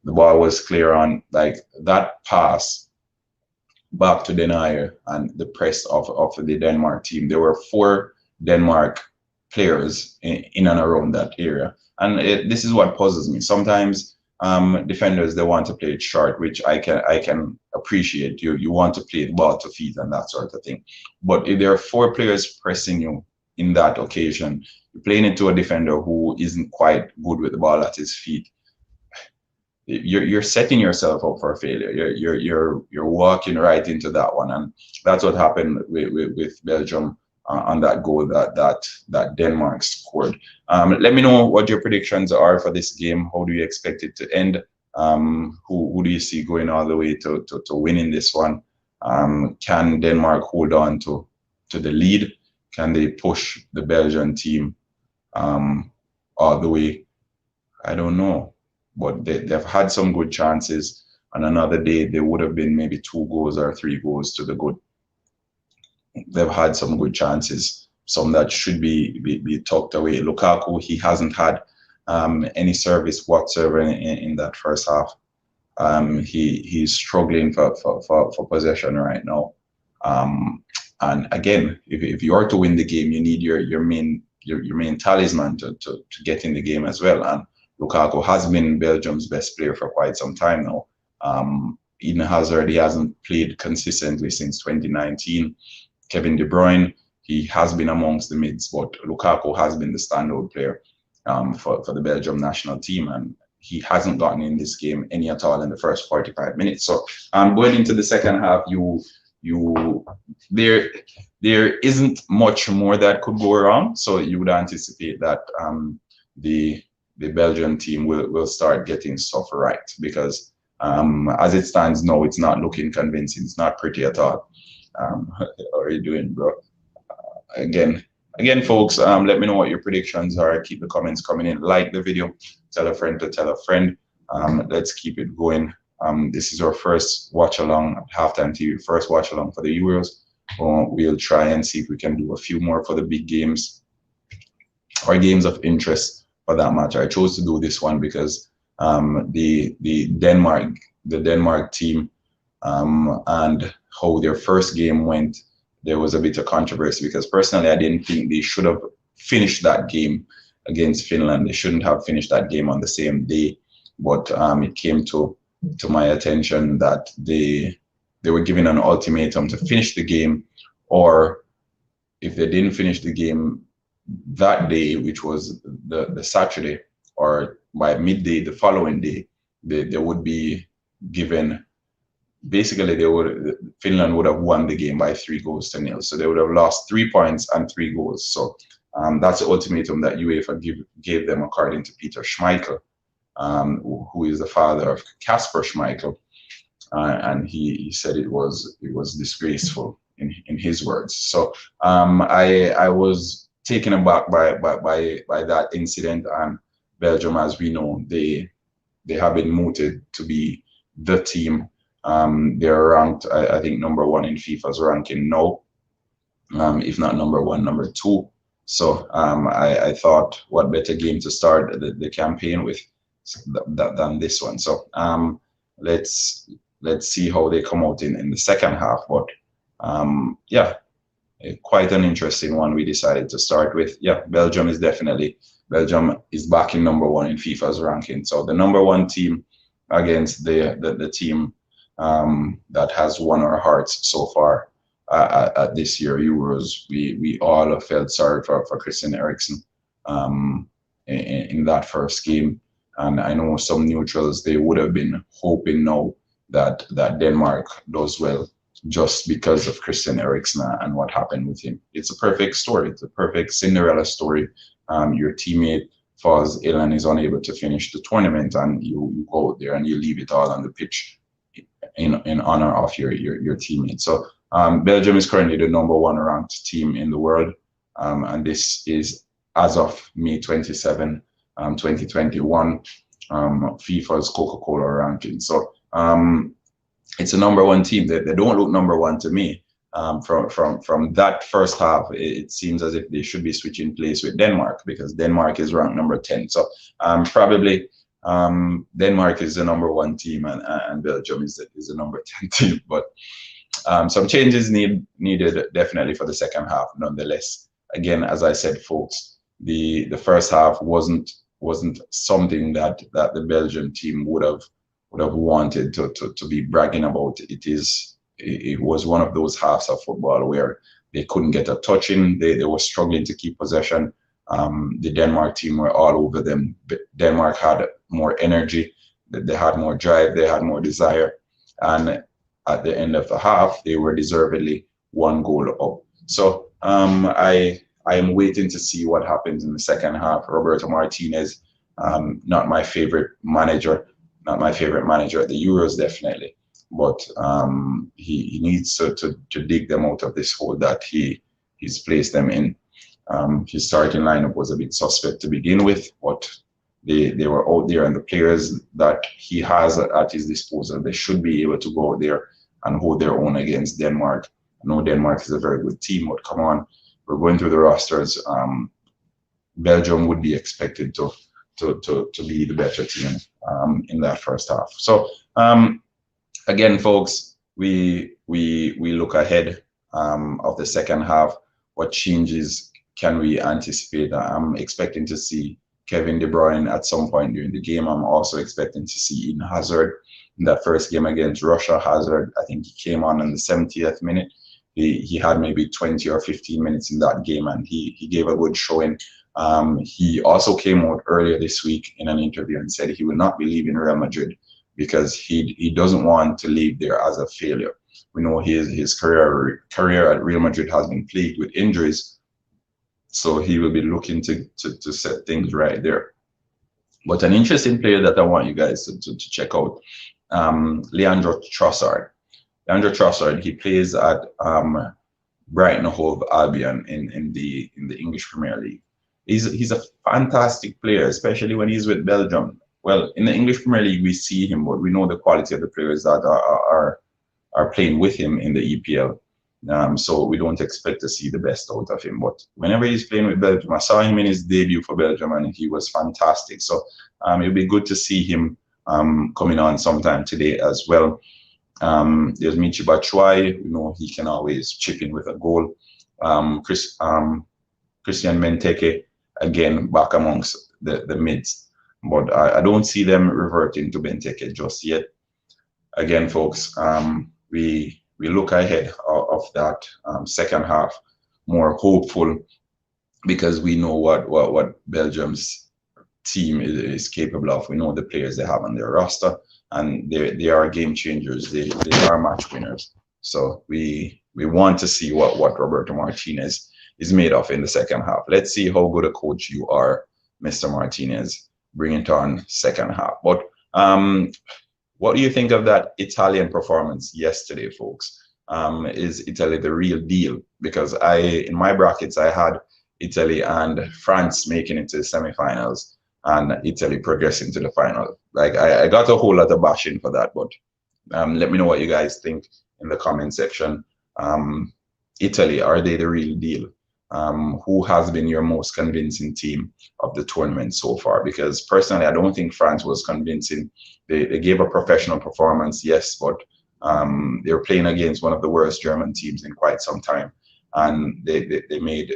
The ball was clear on, like, that pass back to Denier and the press of the Denmark team. There were 4 Denmark players in and around that area. And this is what puzzles me. Sometimes defenders, they want to play it short, which I can appreciate. You want to play the ball to feet and that sort of thing. But if there are 4 players pressing you in that occasion, you're playing it to a defender who isn't quite good with the ball at his feet, you're setting yourself up for failure. You're walking right into that one, and that's what happened with Belgium on that goal that Denmark scored. Let me know what your predictions are for this game. How do you expect it to end? Who do you see going all the way to winning this one? Can Denmark hold on to the lead? Can they push the Belgian team all the way? I don't know, but they've had some good chances. On another day, they would have been maybe 2 goals or 3 goals to the good. They've had some good chances, some that should be tucked away. Lukaku, he hasn't had any service whatsoever in that first half. He's struggling for possession right now. And again, if you are to win the game, you need your main talisman to get in the game as well. And Lukaku has been Belgium's best player for quite some time now. Eden Hazard, he hasn't played consistently since 2019. Kevin De Bruyne, he has been amongst the mids, but Lukaku has been the standout player for the Belgium national team, and he hasn't gotten in this game any at all in the first 45 minutes. So going into the second half, there isn't much more that could go wrong. So you would anticipate that the Belgian team will start getting stuff right, because as it stands now, it's not looking convincing. It's not pretty at all. How are you doing, bro? Again, folks, let me know what your predictions are. Keep the comments coming in. Like the video, tell a friend to tell a friend. Let's keep it going. This is our first watch along at Halftime TV, first watch along for the Euros. We'll try and see if we can do a few more for the big games or games of interest for that match. I chose to do this one because the Denmark team and how their first game went, there was a bit of controversy, because personally I didn't think they should have finished that game against Finland. They shouldn't have finished that game on the same day, but it came to to my attention that they were given an ultimatum to finish the game, or if they didn't finish the game that day, which was the Saturday, or by midday the following day, they would be given, basically Finland would have won the game by 3 goals to 0. So they would have lost 3 points and 3 goals. So that's the ultimatum that UEFA gave them, according to Peter Schmeichel, who is the father of Kasper Schmeichel. And he said it was disgraceful in his words. So I was taken aback by that incident. And Belgium, as we know, they have been mooted to be the team. They're ranked, I think, #1 in FIFA's ranking now, if not #1, #2. So I thought, what better game to start the campaign with than this one. So let's see how they come out in the second half. But yeah, quite an interesting one we decided to start with. Yeah, Belgium is back in #1 in FIFA's ranking. So the #1 team against the team that has won our hearts so far at this year Euros. We all have felt sorry for Christian Eriksen in that first game. And I know some neutrals, they would have been hoping now that Denmark does well just because of Christian Eriksen and what happened with him. It's a perfect story. It's a perfect Cinderella story. Your teammate falls ill and is unable to finish the tournament, and you go out there and you leave it all on the pitch in honor of your teammate. So Belgium is currently the #1 ranked team in the world, and this is as of May 27, 2021, FIFA's Coca-Cola ranking. So it's a #1 team. They don't look #1 to me. From that first half, it seems as if they should be switching place with Denmark, because Denmark is ranked #10. So probably Denmark is the #1 team, and Belgium is the #10 team. But some changes needed definitely for the second half. Nonetheless, again, as I said, folks, the first half wasn't something that the Belgian team would have wanted to be bragging about. It was one of those halves of football where they couldn't get a touch in. They were struggling to keep possession. The Denmark team were all over them. Denmark had more energy, they had more drive, they had more desire, and at the end of the half, they were deservedly 1 goal up. So I am waiting to see what happens in the second half. Roberto Martinez, not my favorite manager at the Euros, definitely, but he needs to dig them out of this hole that he's placed them in. His starting lineup was a bit suspect to begin with, but they were out there, and the players that he has at his disposal, they should be able to go out there and hold their own against Denmark. I know Denmark is a very good team, but come on, we're going through the rosters. Belgium would be expected to be the better team in that first half. So again, folks, we look ahead of the second half. What changes can we anticipate? I'm expecting to see Kevin De Bruyne at some point during the game. I'm also expecting to see Eden Hazard in that first game against Russia. Hazard, I think he came on in the 70th minute. He had maybe 20 or 15 minutes in that game, and he gave a good showing. He also came out earlier this week in an interview and said he will not be leaving Real Madrid because he doesn't want to leave there as a failure. We know his career at Real Madrid has been plagued with injuries, so he will be looking to set things right there. But an interesting player that I want you guys to check out, Leandro Trossard. Leandro Trossard, he plays at Brighton Hove Albion in the English Premier League. He's a fantastic player, especially when he's with Belgium. Well, in the English Premier League, we see him, but we know the quality of the players that are playing with him in the EPL. So we don't expect to see the best out of him. But whenever he's playing with Belgium, I saw him in his debut for Belgium, and he was fantastic. So it'll be good to see him coming on sometime today as well. There's Michy Batshuayi. We know he can always chip in with a goal. Christian Benteke, again, back amongst the mids. But I don't see them reverting to Benteke just yet. again, folks, we look ahead of that second half more hopeful, because we know what Belgium's team is capable of. We know the players they have on their roster, and they are game changers. They are match winners. So we want to see what Roberto Martinez is made of in the second half. Let's see how good a coach you are, Mr. Martinez. Bring it on second half. But what do you think of that Italian performance yesterday, folks? Is Italy the real deal? Because in my brackets, I had Italy and France making it to the semifinals, and Italy progressing to the final. Like I got a whole lot of bashing for that, but let me know what you guys think in the comment section. Italy, are they the real deal? Who has been your most convincing team of the tournament so far? Because personally, I don't think France was convincing. They gave a professional performance, yes, but they were playing against one of the worst German teams in quite some time, and they made,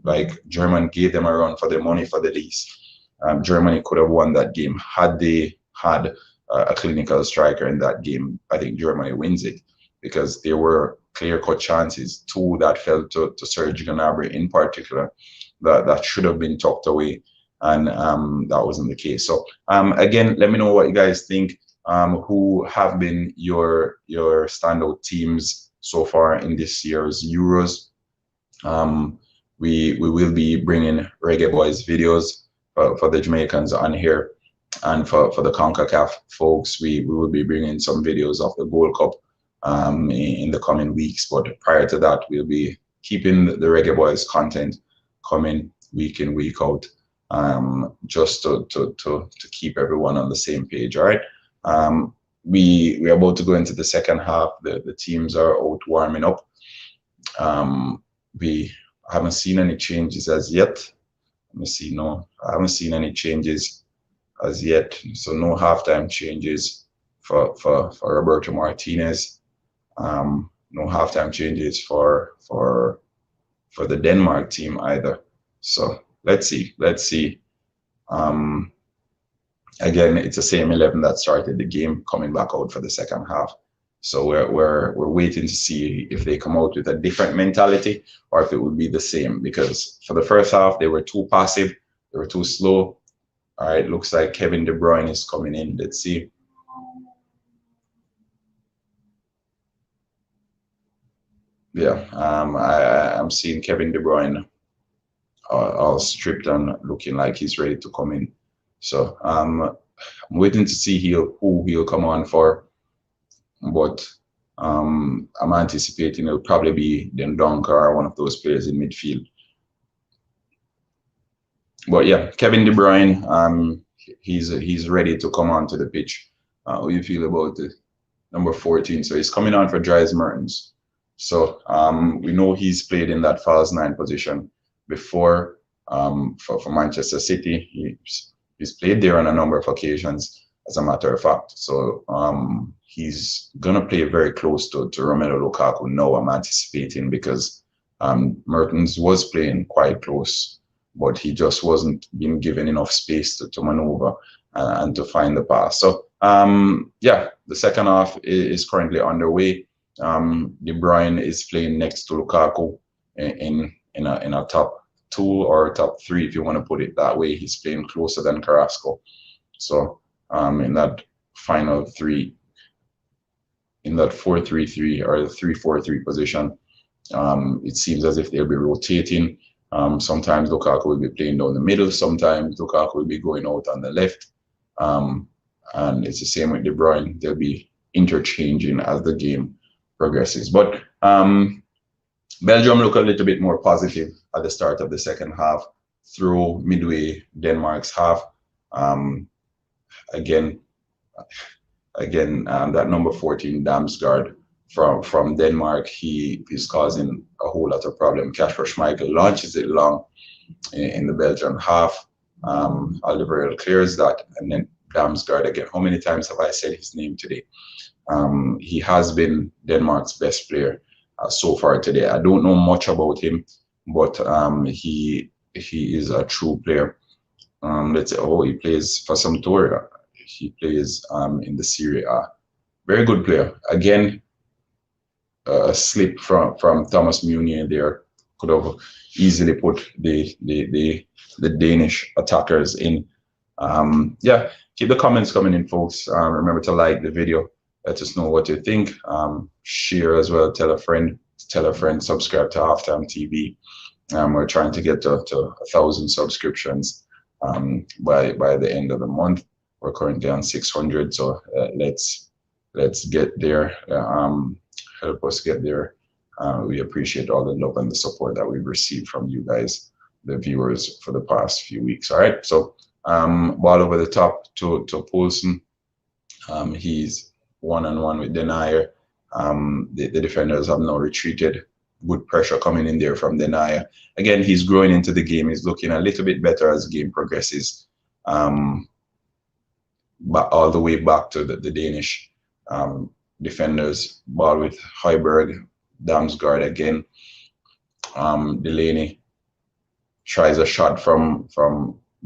like, Germany gave them a run for their money for the least. Germany could have won that game had they had a clinical striker in that game. I think Germany wins it, because there were clear-cut chances, two that fell to Serge Gnabry in particular, that should have been tucked away, and that wasn't the case. So again, let me know what you guys think. Who have been your standout teams so far in this year's Euros? We will be bringing Reggae Boys videos for the Jamaicans on here, and for the CONCACAF folks, we will be bringing some videos of the Gold Cup in the coming weeks. But prior to that, we'll be keeping the Reggae Boys content coming week in, week out, just to keep everyone on the same page. All right. We're about to go into the second half. The teams are out warming up. We haven't seen any changes as yet. Let me see. No, I haven't seen any changes as yet. So no halftime changes for Roberto Martinez. No halftime changes for the Denmark team either. So let's see. Again, it's the same 11 that started the game coming back out for the second half. So we're waiting to see if they come out with a different mentality, or if it would be the same, because for the first half they were too passive, they were too slow. All right, looks like Kevin De Bruyne is coming in. Let's see. Yeah, I'm seeing Kevin De Bruyne all stripped and looking like he's ready to come in. So I'm waiting to see who he'll come on for. But I'm anticipating it'll probably be Dendonka or one of those players in midfield. But yeah, Kevin De Bruyne, he's ready to come onto the pitch. How do you feel about it? Number 14. So he's coming on for Dries Mertens. So we know he's played in that false 9 position before for Manchester City. He's played there on a number of occasions, as a matter of fact. So he's gonna play very close to Romelu Lukaku now, I'm anticipating, because Mertens was playing quite close, but he just wasn't being given enough space to maneuver and to find the pass. So yeah, the second half is currently underway. De Bruyne is playing next to Lukaku in a top 2 or top 3, if you want to put it that way. He's playing closer than Carrasco. So in that final 3, in that 4-3-3 or the 3-4-3 position, it seems as if they'll be rotating. Sometimes Lukaku will be playing down the middle, sometimes Lukaku will be going out on the left, and it's the same with De Bruyne. They'll be interchanging as the game progresses. But Belgium look a little bit more positive at the start of the second half through midway Denmark's half. Again, that number 14 Damsgaard from Denmark, he is causing a whole lot of problem. Kasper Schmeichel launches it long in the Belgian half. Alderweireld clears that, and then Damsgaard again. How many times have I said his name today? He has been Denmark's best player so far today. I don't know much about him, but he is a true player. Let's say, he plays for Sampdoria. He plays in the Serie A. very good player. Again, a slip from Thomas Meunier there could have easily put the Danish attackers in. Yeah, keep the comments coming in, folks. Remember to like the video. Let us know what you think. Share as well. Tell a friend. Tell a friend. Subscribe to HalftimeTv. We're trying to get to 1,000 subscriptions by the end of the month. We're currently on 600, so let's get there. Help us get there. We appreciate all the love and the support that we've received from you guys, the viewers, for the past few weeks. All right, so ball over the top to Poulsen. He's one-on-one with Denier. The defenders have now retreated. Good pressure coming in there from Denier. Again, he's growing into the game. He's looking a little bit better as the game progresses. But all the way back to the Danish defenders. Ball with Højbjerg, Damsgaard again. Delaney tries a shot from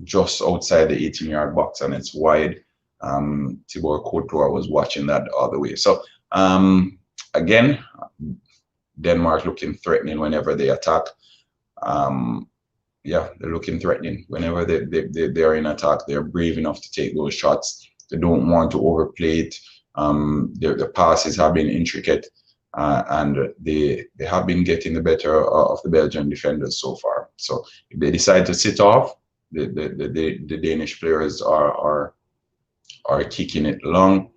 just outside the 18-yard box, and it's wide. Thibaut Courtois was watching that all the way. So again, Denmark looking threatening whenever they attack. Yeah, they're looking threatening whenever they're in attack. They're brave enough to take those shots. They don't want to overplay it. The passes have been intricate, and they have been getting the better of the Belgian defenders so far. So if they decide to sit off, the Danish players are kicking it long.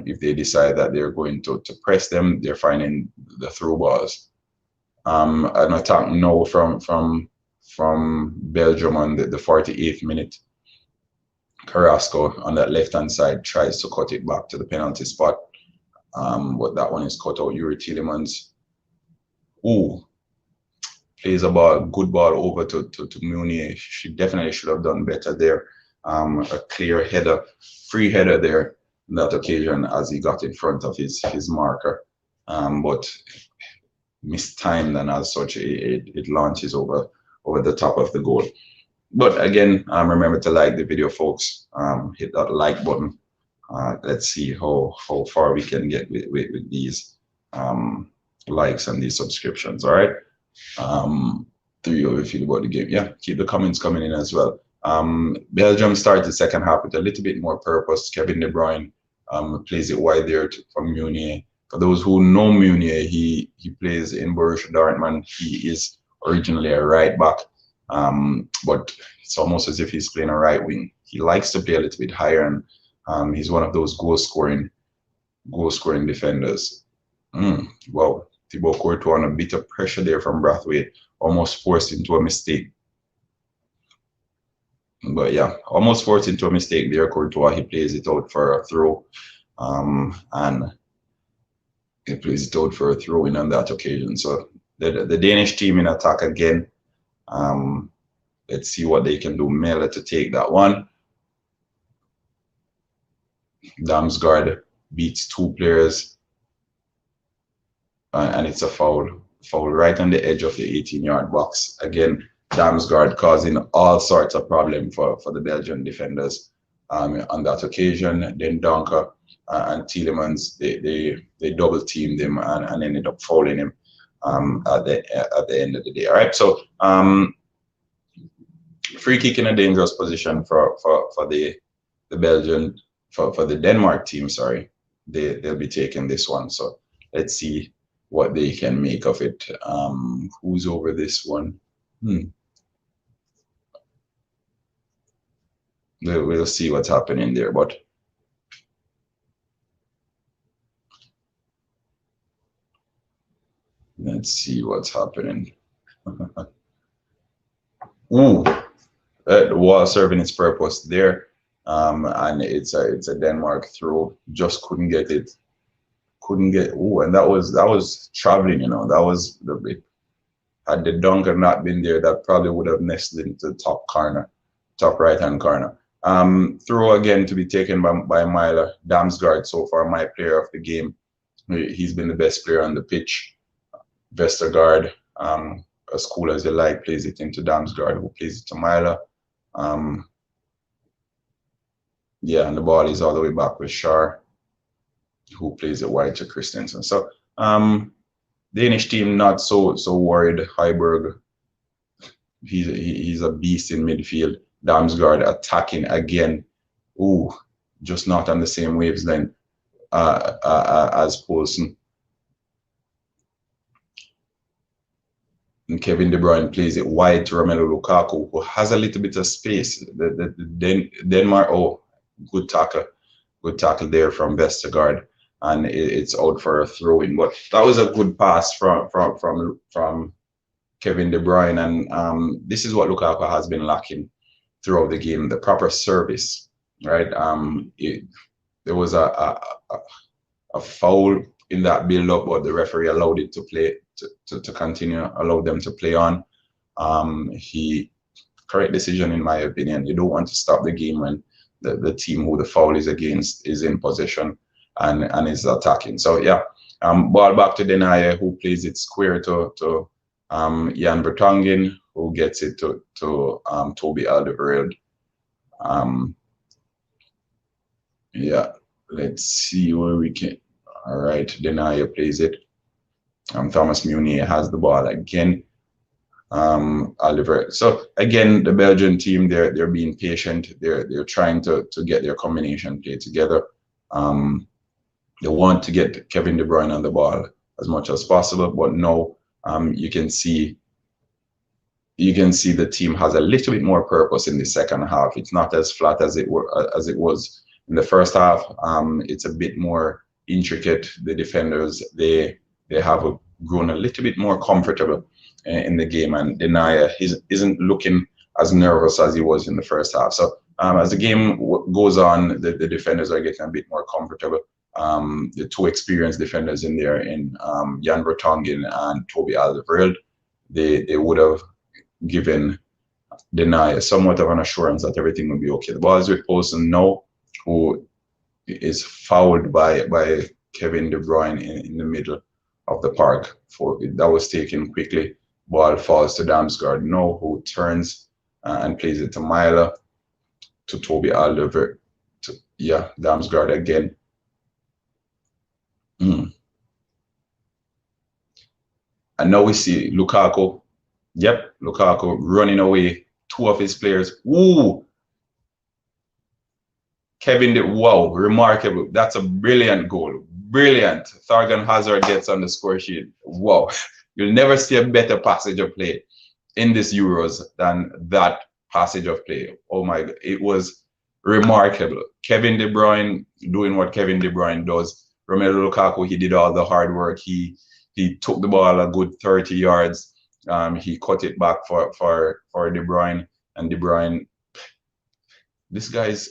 If they decide that they're going to press them, they're finding the through balls. An attack now from Belgium on the 48th minute. Carrasco on that left-hand side tries to cut it back to the penalty spot. But that one is cut out. Yuri Tielemans. Ooh. Plays a ball, good ball over to Meunier. She definitely should have done better there. A clear header, free header there on that occasion as he got in front of his marker. But mistimed, and as such, it launches over the top of the goal. But again, remember to like the video, folks. Hit that like button. Let's see how far we can get with these likes and these subscriptions. All right. 3 of you feel about the game. Yeah, keep the comments coming in as well. Belgium started the second half with a little bit more purpose. Kevin De Bruyne plays it wide there from Meunier. For those who know Meunier, he plays in Borussia Dortmund. He is originally a right back, but it's almost as if he's playing a right wing. He likes to play a little bit higher, and he's one of those goal scoring defenders. Wow, Thibaut Courtois on a bit of pressure there from Brathwaite, almost forced into a mistake. But yeah, almost forced into a mistake there. Courtois, he plays it out for a throw, and he plays it out for a throw in on that occasion. So the Danish team in attack again. Let's see what they can do. Mela to take that one. Damsgaard beats 2 players, and it's a foul right on the edge of the 18-yard box. Again, Damsgaard causing all sorts of problems for the Belgian defenders on that occasion. Then Donker and Tielemans, they double teamed him and ended up fouling him at the end of the day. All right, so free kick in a dangerous position for the Belgian, for the Denmark team. Sorry, they'll be taking this one. So let's see what they can make of it. Who's over this one? We'll see what's happening there, but let's see what's happening. Ooh, the wall serving its purpose there, and it's a Denmark throw. Just couldn't get it. Ooh, and that was traveling. You know, that was the bit. Had the dunker not been there, that probably would have nestled into the top right-hand corner. Throw again to be taken by Myler. Damsgaard, so far my player of the game. He's been the best player on the pitch. Vestergaard, as cool as you like, plays it into Damsgaard, who plays it to Myler. Yeah, and the ball is all the way back with Shar. who plays it wide to Christensen. So Danish team not so worried. Højbjerg, he's a beast in midfield. Damsgaard attacking again. Ooh, just not on the same wavelength as Poulsen. And Kevin De Bruyne plays it wide to Romelu Lukaku, who has a little bit of space. Denmark, oh, good tackle there from Vestergaard, and it's out for a throw in. But that was a good pass from Kevin De Bruyne, and this is what Lukaku has been lacking throughout the game: the proper service. Right? There was a foul in that build-up, but the referee allowed it to play to continue, allowed them to play on. Correct decision in my opinion. You don't want to stop the game when the team who the foul is against is in possession and is attacking. So yeah, ball back to Denaye, who plays it square to Jan Vertonghen, who gets it to Toby Alderweireld. Yeah, let's see where we can. All right, Denaye plays it. Thomas Meunier has the ball again. Oliver. So again, the Belgian team, they're being patient. They're trying to get their combination play together. They want to get Kevin De Bruyne on the ball as much as possible, but no, you can see the team has a little bit more purpose in the second half. It's not as flat as it was in the first half. It's a bit more intricate. The defenders, they have grown a little bit more comfortable in the game, and Denaye isn't looking as nervous as he was in the first half. So as the game goes on, the defenders are getting a bit more comfortable. The two experienced defenders in there, in Jan Vertonghen and Toby Alderweireld, they would have given Denaye somewhat of an assurance that everything will be okay. The ball is with Poulsen now, who is fouled by Kevin De Bruyne in the middle of the park. That was taken quickly. Ball falls to Damsgaard now, who turns and plays it to Myla, to Toby Alderweireld. Yeah, Damsgaard again. And now we see Lukaku. Yep, Lukaku running away. Two of his players. Ooh! Wow, remarkable. That's a brilliant goal. Brilliant. Thorgan Hazard gets on the score sheet. Wow. You'll never see a better passage of play in this Euros than that passage of play. Oh my God. It was remarkable. Kevin De Bruyne doing what Kevin De Bruyne does. Romelu Lukaku, he did all the hard work. He took the ball a good 30 yards. He cut it back for De Bruyne, and De Bruyne, this guy's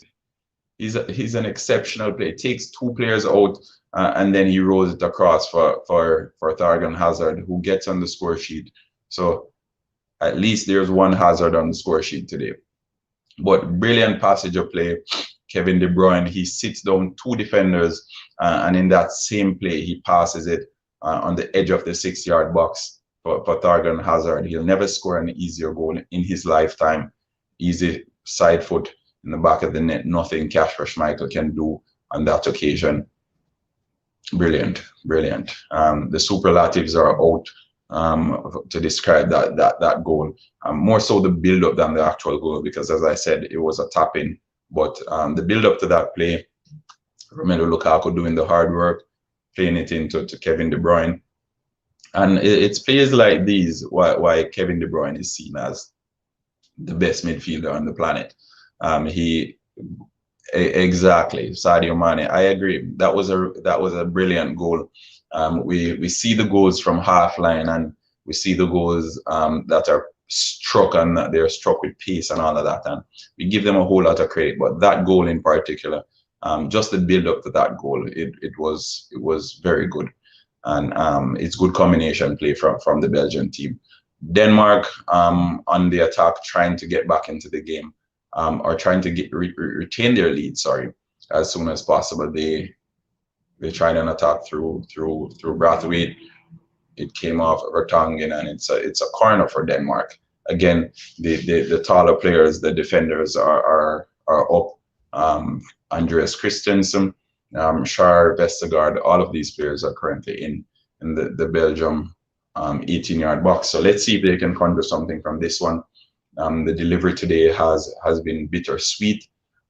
he's an exceptional player. Takes two players out and then he rolls it across for Thorgan Hazard, who gets on the score sheet. So at least there's one Hazard on the score sheet today. But brilliant passage of play. Kevin De Bruyne, he sits down two defenders, and in that same play, he passes it on the edge of the 6-yard box for Thorgan Hazard. He'll never score an easier goal in his lifetime. Easy side foot in the back of the net. Nothing Kasper Schmeichel can do on that occasion. Brilliant, brilliant. The superlatives are out to describe that goal. More so the build-up than the actual goal, because as I said, it was a tap-in. But the build-up to that play, Romelu Lukaku doing the hard work, playing it into Kevin De Bruyne. And it's plays like these why Kevin De Bruyne is seen as the best midfielder on the planet. Exactly, Sadio Mane. I agree. That was a brilliant goal. We see the goals from half line, and we see the goals that are struck, and they're struck with pace and all of that, and we give them a whole lot of credit. But that goal in particular, just the build up to that goal, it was very good, and it's good combination play from the Belgian team. Denmark on the attack, trying to get back into the game, or trying to retain their lead, sorry, as soon as possible. They tried an attack through Brathwaite. It came off Vertonghen, and it's a corner for Denmark. Again, the taller players, the defenders are up. Andreas Christensen, Shar, Vestergaard, all of these players are currently in the Belgium 18-yard box. So let's see if they can conjure something from this one. The delivery today has been bittersweet.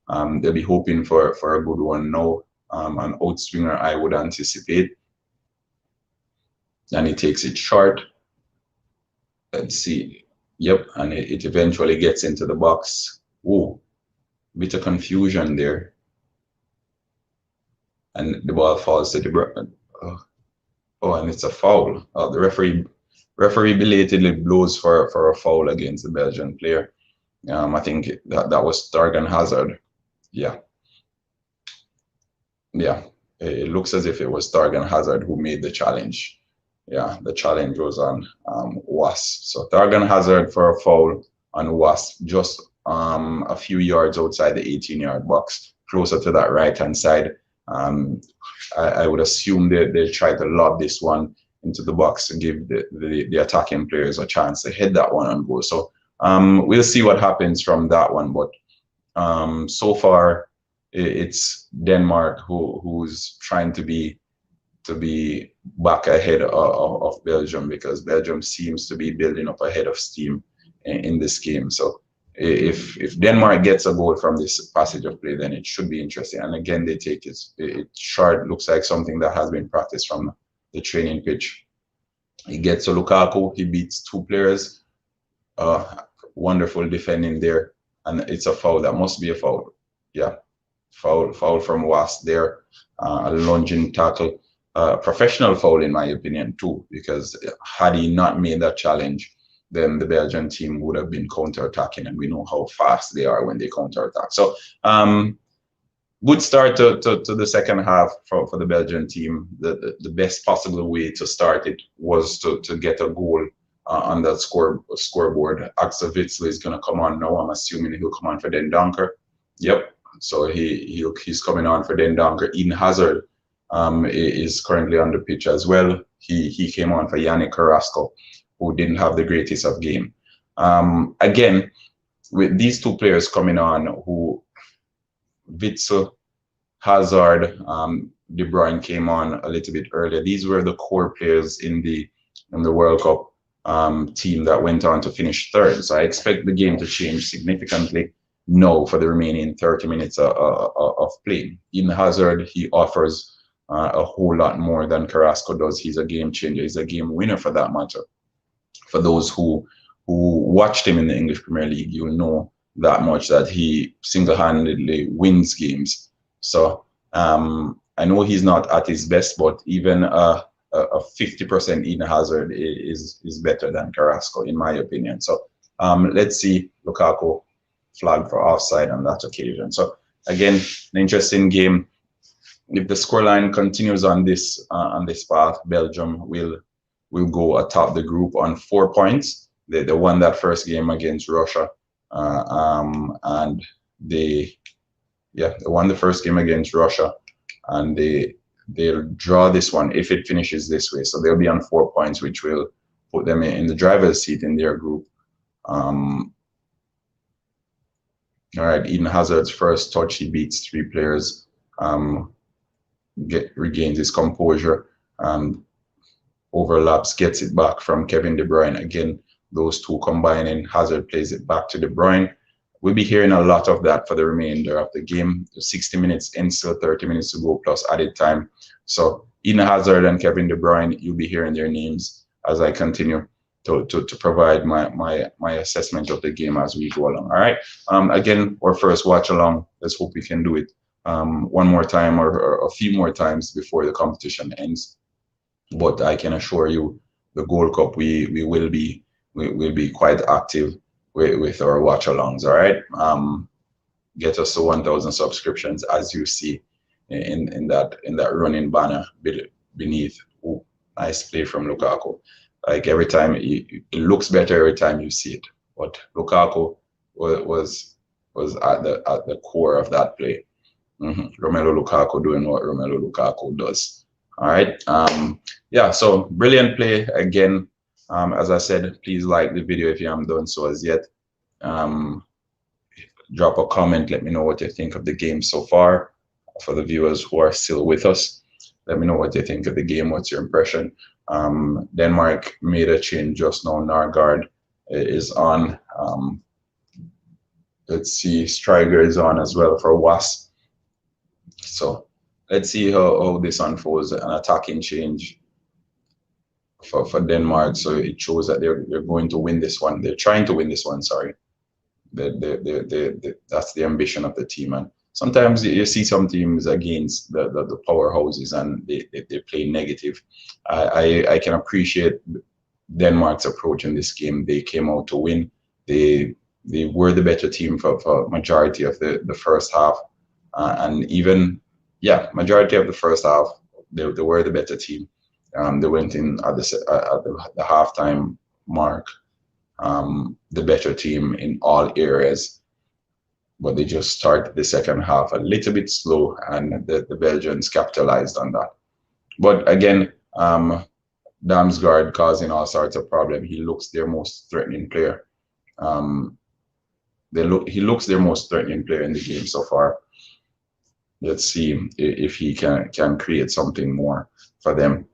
They'll be hoping for a good one now. An outswinger, I would anticipate. And he takes it short. Let's see. Yep, and it eventually gets into the box. Oh, bit of confusion there. And the ball falls to the and it's a foul. The referee belatedly blows for a foul against the Belgian player. I think that was Thorgan Hazard. Yeah. It looks as if it was Thorgan Hazard who made the challenge. Yeah, the challenge was on Was. So Thorgan Hazard for a foul on Was, just a few yards outside the 18-yard box, closer to that right-hand side. I would assume they try to lob this one into the box to give the attacking players a chance to hit that one on goal. So we'll see what happens from that one. But so far, it's Denmark who's trying to be back ahead of Belgium, because Belgium seems to be building up a head of steam in this game. So if Denmark gets a goal from this passage of play, then it should be interesting. And again, they take it short. Looks like something that has been practiced from the training pitch. He gets to Lukaku. He beats two players. Wonderful defending there, and it's a foul. That must be a foul. Yeah, foul from Was there. A lunging tackle. Professional foul in my opinion too, because had he not made that challenge, then the Belgian team would have been counter-attacking, and we know how fast they are when they counter-attack. So good start to the second half for the Belgian team. The best possible way to start it was to get a goal on that scoreboard. Axel Witsel is going to come on now. I'm assuming he'll come on for Den Donker. Yep. So he's coming on for Den Donker. Eden Hazard is currently on the pitch as well. He came on for Yannick Carrasco, who didn't have the greatest of game. Again, with these two players coming on, who Witsel, Hazard, De Bruyne came on a little bit earlier. These were the core players in the World Cup team that went on to finish third. So I expect the game to change significantly now for the remaining 30 minutes of play. Eden Hazard, he offers a whole lot more than Carrasco does. He's a game changer. He's a game winner for that matter. For those who watched him in the English Premier League, you'll know that much, that he single-handedly wins games. So I know he's not at his best, but even a 50% Eden Hazard is better than Carrasco, in my opinion. So let's see. Lukaku flagged for offside on that occasion. So again, an interesting game. If the scoreline continues on this path, Belgium will go atop the group on 4 points. They won that first game against Russia, and they won the first game against Russia, and they'll draw this one if it finishes this way. So they'll be on 4 points, which will put them in the driver's seat in their group. All right, Eden Hazard's first touch, he beats three players. Regains his composure, overlaps, gets it back from Kevin De Bruyne. Again, those two combining, Hazard plays it back to De Bruyne. We'll be hearing a lot of that for the remainder of the game. 60 minutes in, still 30 minutes to go plus added time. So Eden Hazard and Kevin De Bruyne, you'll be hearing their names as I continue to provide my assessment of the game as we go along. All right. Again, our first watch along. Let's hope we can do it one more time or a few more times before the competition ends. But I can assure you, the Gold Cup, we will be quite active with our watch alongs. All right. Get us to 1,000 subscriptions, as you see in that running banner beneath. Ooh, nice play from Lukaku. Like every time it looks better every time you see it. But Lukaku was at the core of that play. Romelu Lukaku doing what Romelu Lukaku does. All right. Yeah, so brilliant play again. As I said, please like the video if you haven't done so as yet. Drop a comment, let me know what you think of the game so far. for the viewers who are still with us. Let me know what you think of the game. What's your impression? Denmark made a change just now. Nargaard is on. Let's see, Striker is on as well for WAS. So let's see how this unfolds. An attacking change for Denmark. So it shows that they're going to win this one. They're trying to win this one, sorry. That's the ambition of the team. And sometimes you see some teams against the powerhouses and they play negative. I can appreciate Denmark's approach in this game. They came out to win. They were the better team for majority of the first half, and even majority of the first half they were the better team. They went in at the halftime mark, the better team in all areas, but they just started the second half a little bit slow, and the Belgians capitalized on that. But again, Damsgaard causing all sorts of problems. He looks their most threatening player. He looks their most threatening player in the game so far. Let's see if he can create something more for them.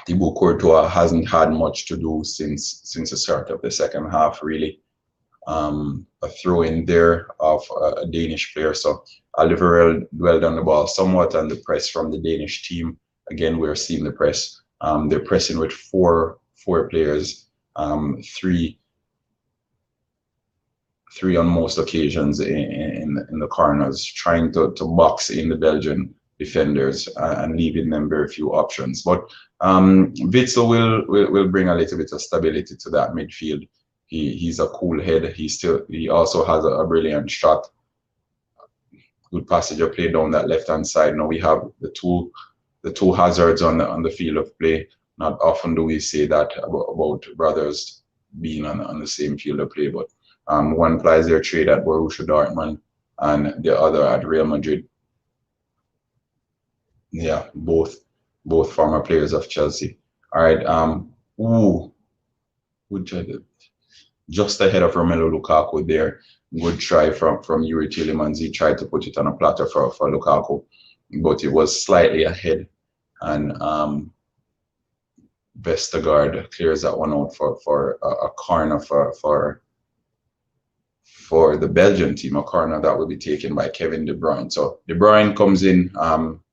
Thibaut Courtois hasn't had much to do since the start of the second half, really. A throw in there of a Danish player. So Oliver dwelled on the ball somewhat, and the press from the Danish team. Again, we're seeing the press. They're pressing with four players, three on most occasions in the corners, trying to box in the Belgian defenders and leaving them very few options. But Witsel will bring a little bit of stability to that midfield. He's a cool head. He also has a brilliant shot. Good passage of play down that left hand side. Now we have the two hazards on the field of play. Not often do we say that about brothers being on the same field of play, but one plies their trade at Borussia Dortmund and the other at Real Madrid. Yeah, both former players of Chelsea. All right. Good try. Just ahead of Romelu Lukaku there. Good try from Yuri Tielemans. He tried to put it on a platter for Lukaku, but it was slightly ahead, and Vestergaard clears that one out for a corner for the Belgian team, a corner that will be taken by Kevin De Bruyne. So De Bruyne comes in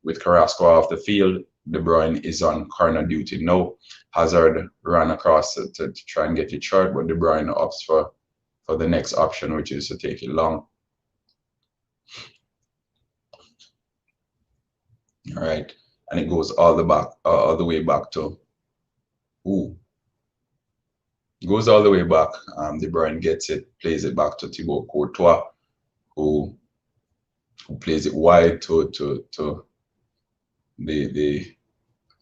with Carrasco off the field. De Bruyne is on corner duty. No, Hazard ran across to try and get it short, but De Bruyne opts for the next option, which is to take it long. All right, and it goes all the way back to goes all the way back. De Bruyne gets it, plays it back to Thibaut Courtois, who plays it wide to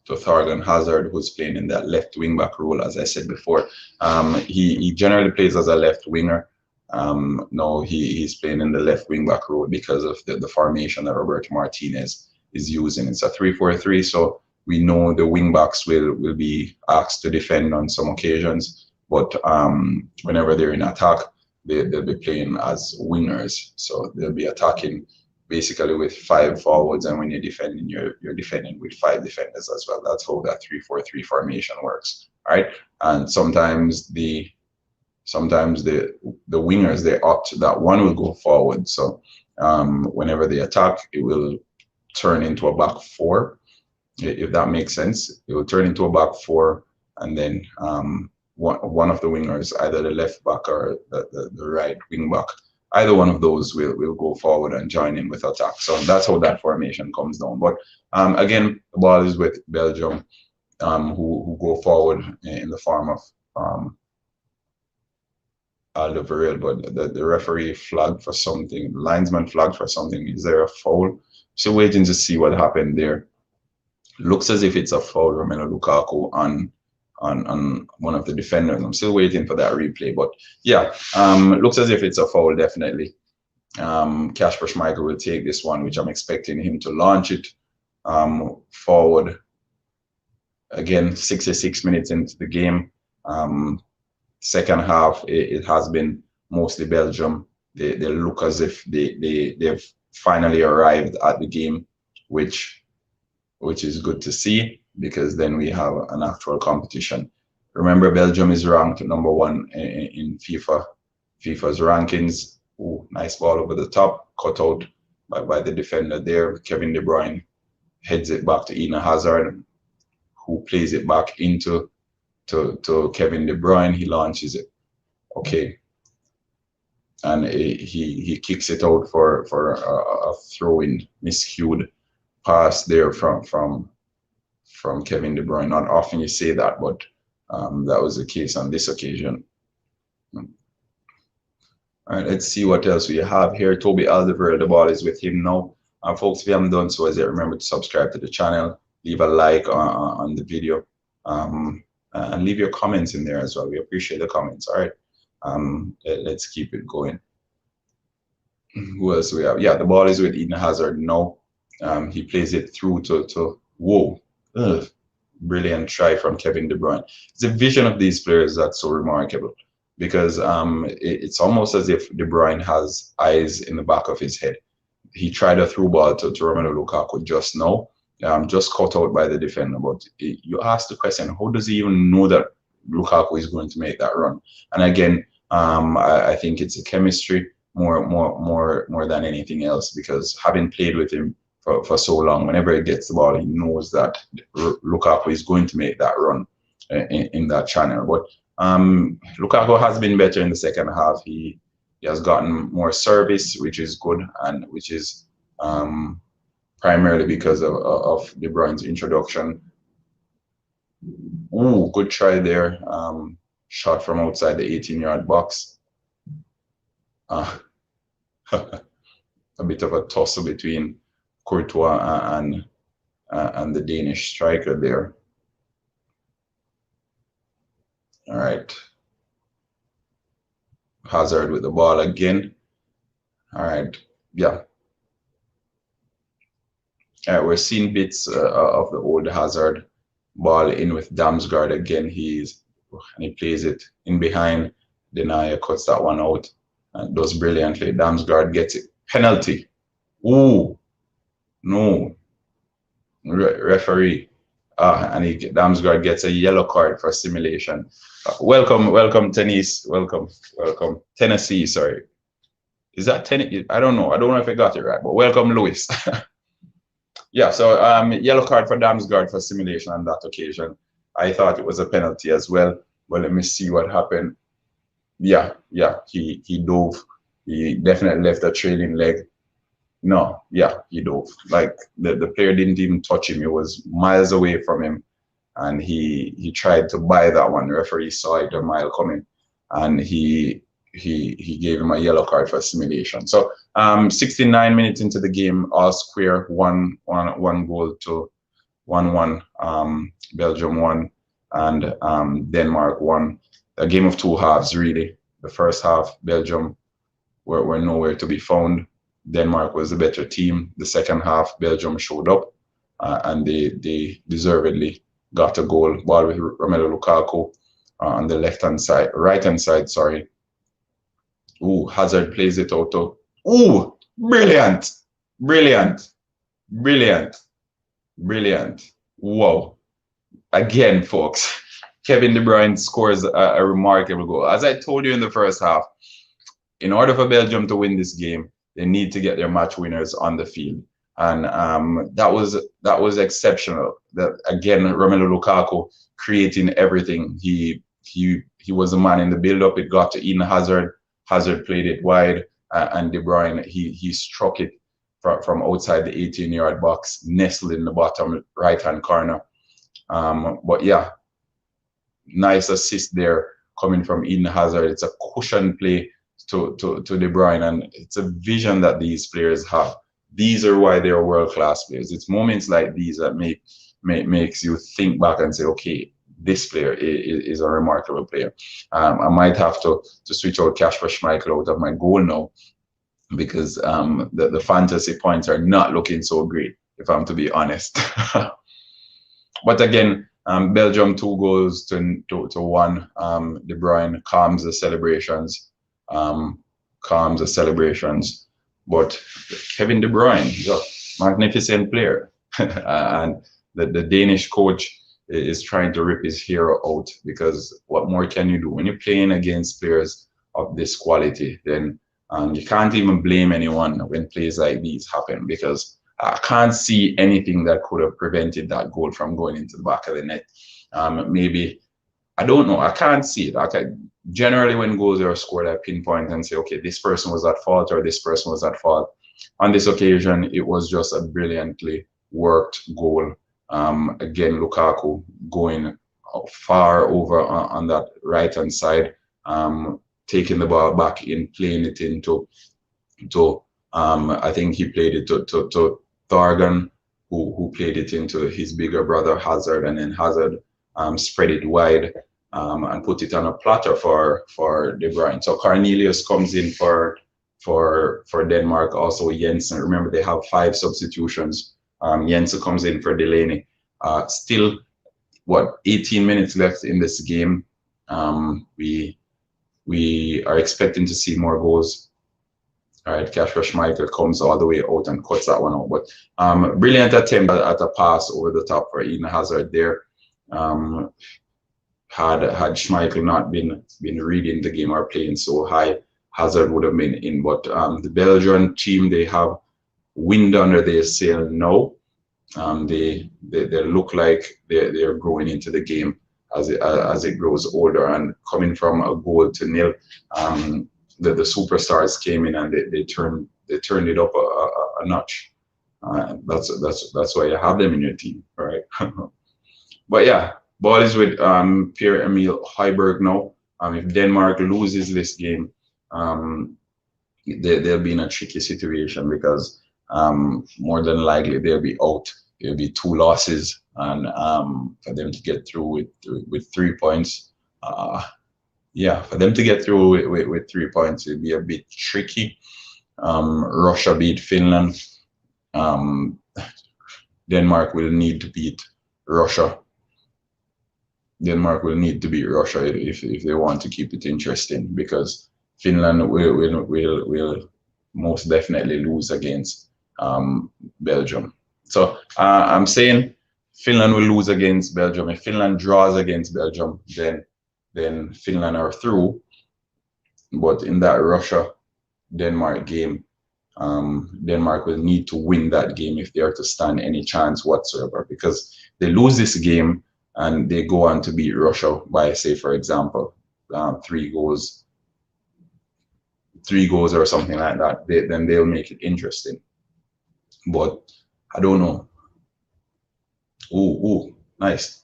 Thorgan Hazard, who's playing in that left wing back role, as I said before. He generally plays as a left winger. No, he's playing in the left wing back role because of the formation that Roberto Martinez is using. It's a 3-4-3, so we know the wing backs will be asked to defend on some occasions. But whenever they're in attack, they'll be playing as wingers. So they'll be attacking basically with 5 forwards, and when you're defending, you're defending with 5 defenders as well. That's how that 3-4-3 formation works. All right. And sometimes the wingers, they opt that one will go forward. So whenever they attack, it will turn into a back 4, if that makes sense. It will turn into a back 4, and then one of the wingers, either the left back or the right wing back, either one of those will go forward and join in with attack. So that's how that formation comes down. But again, the ball is with Belgium, who go forward in the form of Alderweireld, but the referee flagged for something. The linesman flagged for something. Is there a foul? So waiting to see what happened there. Looks as if it's a foul, Romelu Lukaku on one of the defenders. I'm still waiting for that replay, but yeah, looks as if it's a foul, definitely. Kasper Schmeichel will take this one, which I'm expecting him to launch it forward. Again, 66 minutes into the game. Second half, it has been mostly Belgium. They look as if they've finally arrived at the game, which is good to see, because then we have an actual competition. Remember, Belgium is ranked #1 in FIFA's rankings. Ooh, nice ball over the top, cut out by the defender there. Kevin De Bruyne heads it back to Eden Hazard, who plays it back into to Kevin De Bruyne. He launches it. Okay. And he kicks it out for a throw-in, miscued pass there from Kevin De Bruyne. Not often you say that, but that was the case on this occasion. All right, let's see what else we have here. Toby Alderweireld, the ball is with him now. Folks, if you haven't done so, as yet, remember to subscribe to the channel, leave a like on the video, and leave your comments in there as well. We appreciate the comments. All right, let's keep it going. Who else do we have? Yeah, the ball is with Eden Hazard now. He plays it through to whoa. Ugh. Brilliant try from Kevin De Bruyne. It's the vision of these players that's so remarkable, because it's almost as if De Bruyne has eyes in the back of his head. He tried a through ball to Romelu Lukaku just now, just caught out by the defender. But you ask the question, how does he even know that Lukaku is going to make that run? And again, I think it's a chemistry more than anything else, because having played with him for so long, whenever he gets the ball, he knows that Lukaku is going to make that run in that channel. But Lukaku has been better in the second half. He has gotten more service, which is good, and which is primarily because of De Bruyne's introduction. Ooh, good try there. Shot from outside the 18-yard box. A bit of a tussle between Courtois and the Danish striker there. All right. Hazard with the ball again. All right. Yeah. All right, we're seeing bits of the old Hazard. Ball in with Damsgaard again. And he plays it in behind. Denier cuts that one out and does brilliantly. Damsgaard gets it. Penalty. Ooh. No. Referee. And Damsgaard gets a yellow card for simulation. Welcome, Tennessee. Welcome, Tennessee. Sorry, is that Tennessee? I don't know if I got it right, but welcome, Louis. Yeah. So yellow card for Damsgaard for simulation on that occasion. I thought it was a penalty as well, but let me see what happened. Yeah. He dove. He definitely left a trailing leg. No, yeah, he dove. Like the player didn't even touch him. He was miles away from him, and he tried to buy that one. The referee saw it a mile coming, and he gave him a yellow card for simulation. So 69 minutes into the game, all square, one goal to 1-1. Belgium won, and Denmark won. A game of two halves, really. The first half, Belgium were nowhere to be found. Denmark was the better team. The second half, Belgium showed up, and they deservedly got a goal. Ball with Romelu Lukaku on the right-hand side, sorry. Ooh, Hazard plays it out. Ooh, brilliant. Wow. Again, folks, Kevin De Bruyne scores a remarkable goal. As I told you in the first half, in order for Belgium to win this game, they need to get their match winners on the field, and that was exceptional. That again, Romelu Lukaku creating everything. He was the man in the build-up. It got to Eden Hazard. Hazard played it wide, and De Bruyne he struck it from outside the 18-yard box, nestled in the bottom right-hand corner. But yeah, nice assist there coming from Eden Hazard. It's a cushion play to De Bruyne, and it's a vision that these players have. These are why they're world-class players. It's moments like these that makes you think back and say, okay, this player is a remarkable player. I might have to switch out Kasper Schmeichel out of my goal now, because the fantasy points are not looking so great, if I'm to be honest. But again, Belgium 2 goals to 1. De Bruyne calms the celebrations. But Kevin De Bruyne, he's a magnificent player. And the Danish coach is trying to rip his hair out, because what more can you do? When you're playing against players of this quality, then you can't even blame anyone when plays like these happen, because I can't see anything that could have prevented that goal from going into the back of the net. Maybe, I don't know. I can't see it. Generally, when goals are scored, I pinpoint and say, okay, this person was at fault or this person was at fault. On this occasion, it was just a brilliantly worked goal. Again, Lukaku going far over on that right-hand side, taking the ball back in, playing it into, I think he played it to Thorgan, who played it into his bigger brother Hazard, and then Hazard spread it wide and put it on a platter for De Bruyne. So Cornelius comes in for Denmark. Also Jensen. Remember, they have 5 substitutions. Jensen comes in for Delaney. Still, what, 18 minutes left in this game. We are expecting to see more goals. All right, Kasper Schmeichel comes all the way out and cuts that one out. But brilliant attempt at a pass over the top for Eden Hazard there. Had Schmeichel not been reading the game or playing so high, Hazard would have been in. But the Belgian team, they have wind under their sail now. They look like they're growing into the game as it grows older, and coming from a goal to nil. The superstars came in and they turned it up a notch. That's why you have them in your team, right? But yeah, ball is with Pierre-Emile Højbjerg now. If Denmark loses this game, they'll be in a tricky situation, because more than likely they'll be out. There'll be 2 losses, and for them to get through with 3 points, yeah, for them to get through with 3 points, it'd be a bit tricky. Russia beat Finland. Denmark will need to beat Russia. Denmark will need to beat Russia if they want to keep it interesting, because Finland will most definitely lose against Belgium. So I'm saying Finland will lose against Belgium. If Finland draws against Belgium, then Finland are through. But in that Russia-Denmark game, Denmark will need to win that game if they are to stand any chance whatsoever, because they lose this game and they go on to beat Russia by, say, for example, 3 goals or something like that, then they'll make it interesting. But I don't know. Ooh, nice.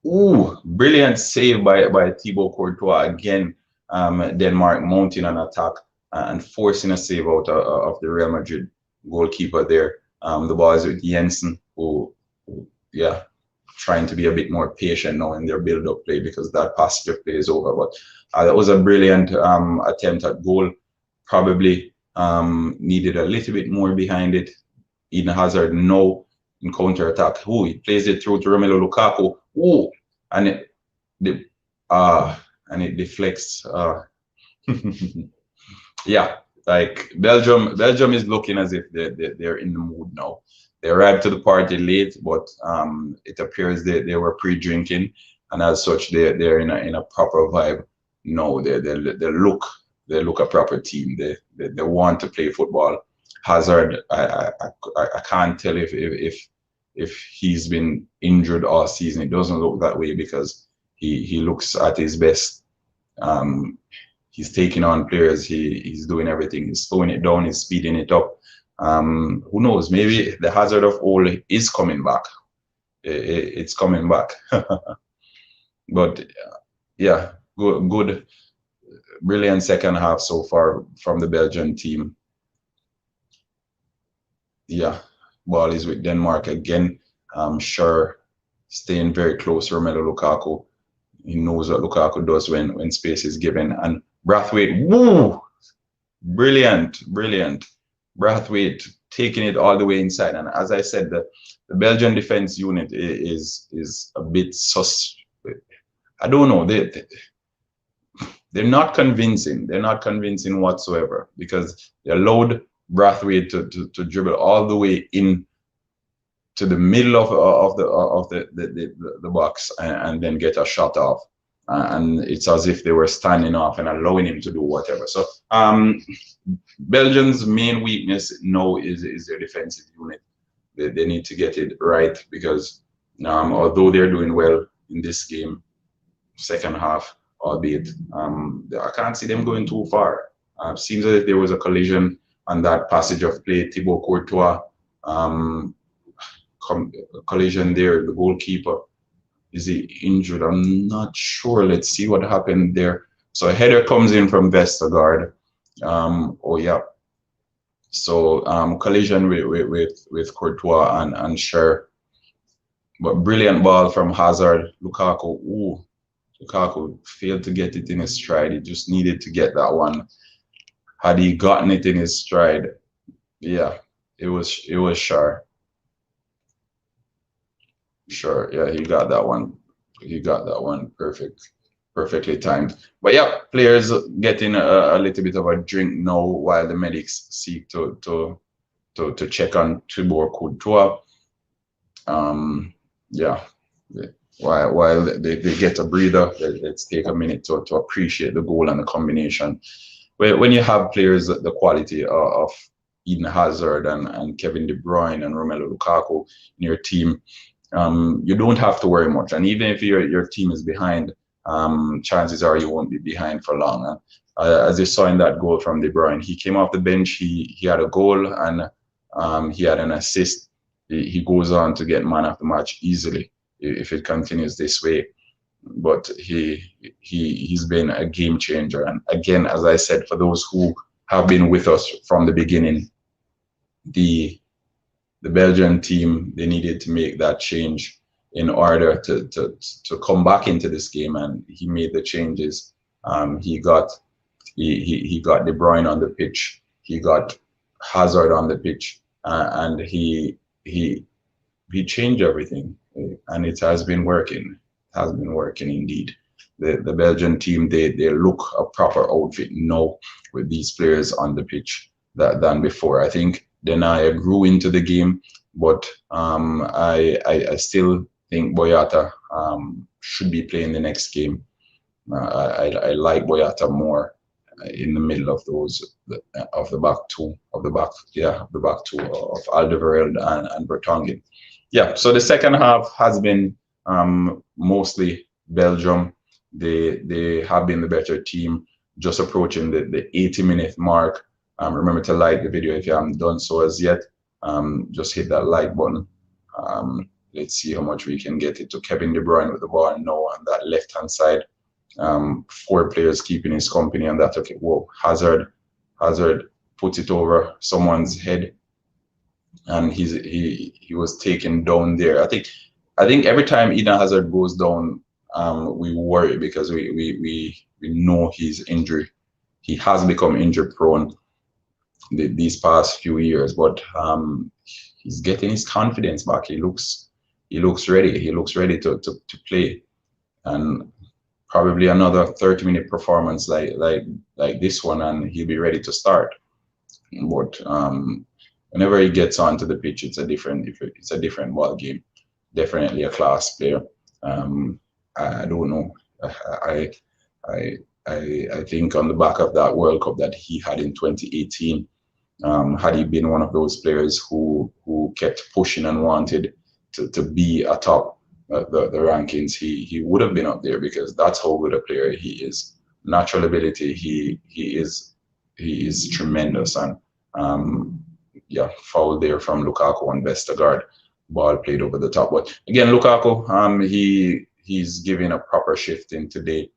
Ooh, brilliant save by Thibaut Courtois again. Denmark mounting an attack and forcing a save out of the Real Madrid goalkeeper there. The ball is with Jensen, who yeah, trying to be a bit more patient now in their build-up play, because that passive play is over. But that was a brilliant attempt at goal. Probably needed a little bit more behind it. Eden Hazard now in counter-attack. Ooh, he plays it through to Romelu Lukaku. Ooh, and it deflects. Yeah, like Belgium is looking as if they're in the mood now. They arrived to the party late, but it appears they were pre-drinking, and as such, they're in a proper vibe. No, they look a proper team. They want to play football. Hazard, I can't tell if he's been injured all season. It doesn't look that way, because he looks at his best. He's taking on players. He's doing everything. He's slowing it down. He's speeding it up. Who knows? Maybe the Hazard of old is coming back. It's coming back. But yeah, good, brilliant second half so far from the Belgian team. Yeah, ball is with Denmark again. Sure, staying very close to Romelu Lukaku. He knows what Lukaku does when space is given. And Braithwaite, woo! Brilliant. Braithwaite taking it all the way inside. And as I said, the Belgian defense unit is a bit sus. I don't know. They're not convincing. They're not convincing whatsoever, because they allowed Brathwaite to dribble all the way in to the middle of the box and then get a shot off. And it's as if they were standing off and allowing him to do whatever. So Belgium's main weakness now is their defensive unit. They need to get it right, because although they're doing well in this game, second half, albeit I can't see them going too far. Seems as if there was a collision on that passage of play. Thibaut Courtois collision there. The goalkeeper, is he injured? I'm not sure. Let's see what happened there. So a header comes in from Vestergaard. Oh yeah. So collision with Courtois and Scher. But brilliant ball from Hazard. Lukaku. Ooh, Lukaku failed to get it in his stride. He just needed to get that one. Had he gotten it in his stride, yeah, it was Scher. Sure, yeah, he got that one. He got that one perfectly timed. But yeah, players getting a little bit of a drink now while the medics seek to check on Thibaut Courtois. Yeah, while they get a breather, let's take a minute to appreciate the goal and the combination. When you have players the quality of Eden Hazard and Kevin De Bruyne and Romelu Lukaku in your team, you don't have to worry much. And even if your team is behind, chances are you won't be behind for long. As you saw in that goal from De Bruyne, he came off the bench, he had a goal and he had an assist. He goes on to get man of the match easily if it continues this way. But he's been a game changer. And again, as I said, for those who have been with us from the beginning, the Belgian team, they needed to make that change in order to come back into this game, and he made the changes. He got De Bruyne on the pitch, he got Hazard on the pitch, and he changed everything, and it has been working. Has been working indeed. The Belgian team, they look a proper outfit now with these players on the pitch than before. I think Denia grew into the game, but I still think Boyata should be playing the next game. I like Boyata more in the middle of those of the back two of the back of Alderweireld and Vertonghen. Yeah, so the second half has been mostly Belgium. They have been the better team, just approaching the 80-minute mark. Remember to like the video if you haven't done so as yet. Just hit that like button. Let's see how much we can get it to Kevin De Bruyne with the ball now on that left-hand side. 4 players keeping his company on that. Okay, whoa, Hazard puts it over someone's head, and he was taken down there. I think every time Eden Hazard goes down, we worry because we know he's injured. He has become injury prone these past few years, but he's getting his confidence back. He looks ready. He looks ready to play, and probably another 30-minute performance like this one, and he'll be ready to start. But whenever he gets onto the pitch, it's a different ball game. Definitely a class player. I don't know. I think on the back of that World Cup that he had in 2018, had he been one of those players who kept pushing and wanted to be atop the rankings, he would have been up there, because that's how good a player he is. Natural ability, he is tremendous. And yeah, foul there from Lukaku and Vestergaard. Ball played over the top. But again, Lukaku, he's giving a proper shift in today.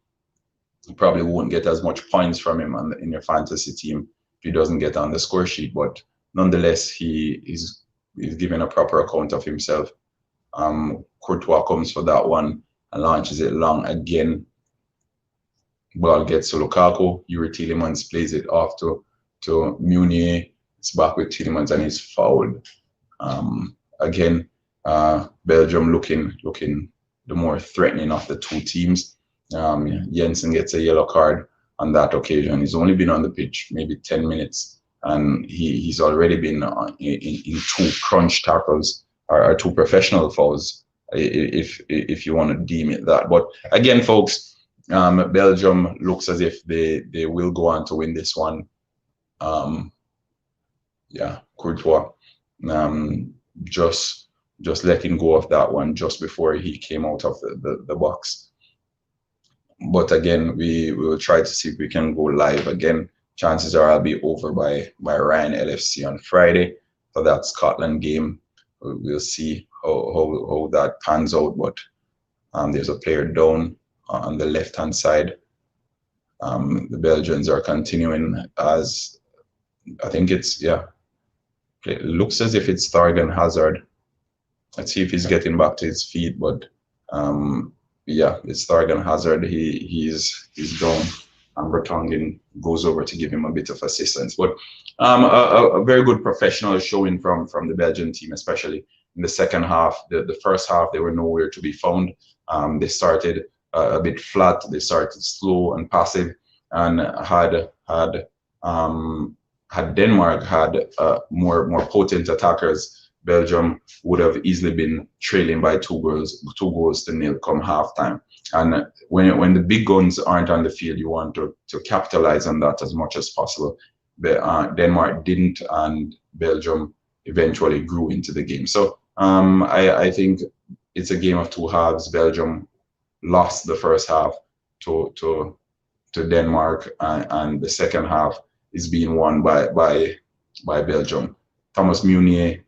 You probably won't get as much points from him in your fantasy team if he doesn't get on the score sheet, but nonetheless, he's giving a proper account of himself. Courtois comes for that one and launches it long again. Ball gets to Lukaku. Yuri Tielemans plays it off to Meunier. It's back with Tielemans and he's fouled. Again, Belgium looking the more threatening of the two teams. Jensen gets a yellow card on that occasion. He's only been on the pitch maybe 10 minutes, and he's already been in 2 crunch tackles or 2 professional fouls, if you want to deem it that. But again, folks, Belgium looks as if they will go on to win this one. Yeah, Courtois, just letting go of that one just before he came out of the box. But again, we will try to see if we can go live again. Chances are I'll be over by Ryan LFC on Friday for that Scotland game. We'll see how that pans out. But there's a player down on the left-hand side. The Belgians are continuing as, I think it's, yeah, it looks as if it's Thorgan Hazard. Let's see if he's getting back to his feet, but yeah, it's Thorgan Hazard. He's down, and Vertonghen goes over to give him a bit of assistance. But a very good professional showing from the Belgian team, especially in the second half. The first half, they were nowhere to be found. They started a bit flat. They started slow and passive, and had Denmark had more potent attackers, Belgium would have easily been trailing by 2 goals to nil come halftime. And when the big guns aren't on the field, you want to capitalize on that as much as possible. But Denmark didn't, and Belgium eventually grew into the game. So I think it's a game of 2 halves. Belgium lost the first half to Denmark, and the second half is being won by Belgium. Thomas Meunier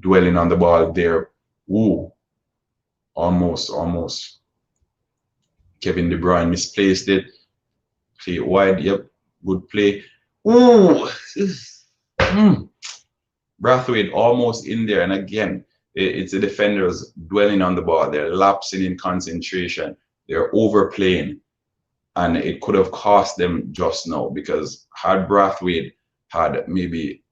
dwelling on the ball there. Ooh, almost. Kevin De Bruyne misplaced it. Play it wide. Yep, good play. Ooh, Braithwaite almost in there. And again, it's the defenders dwelling on the ball. They're lapsing in concentration. They're overplaying. And it could have cost them just now, because had Braithwaite had maybe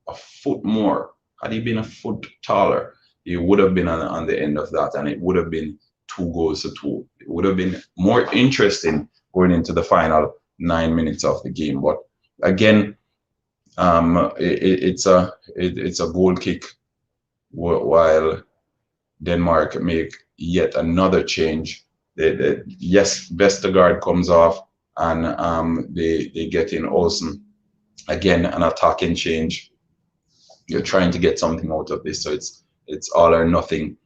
a foot more, had he been a foot taller, he would have been on the end of that, and it would have been 2 goals to 2. It would have been more interesting going into the final 9 minutes of the game. But again, it's a goal kick, while Denmark make yet another change. Yes, Vestergaard comes off, and they get in Olsen. Again, an attacking change. You're trying to get something out of this, so it's all or nothing,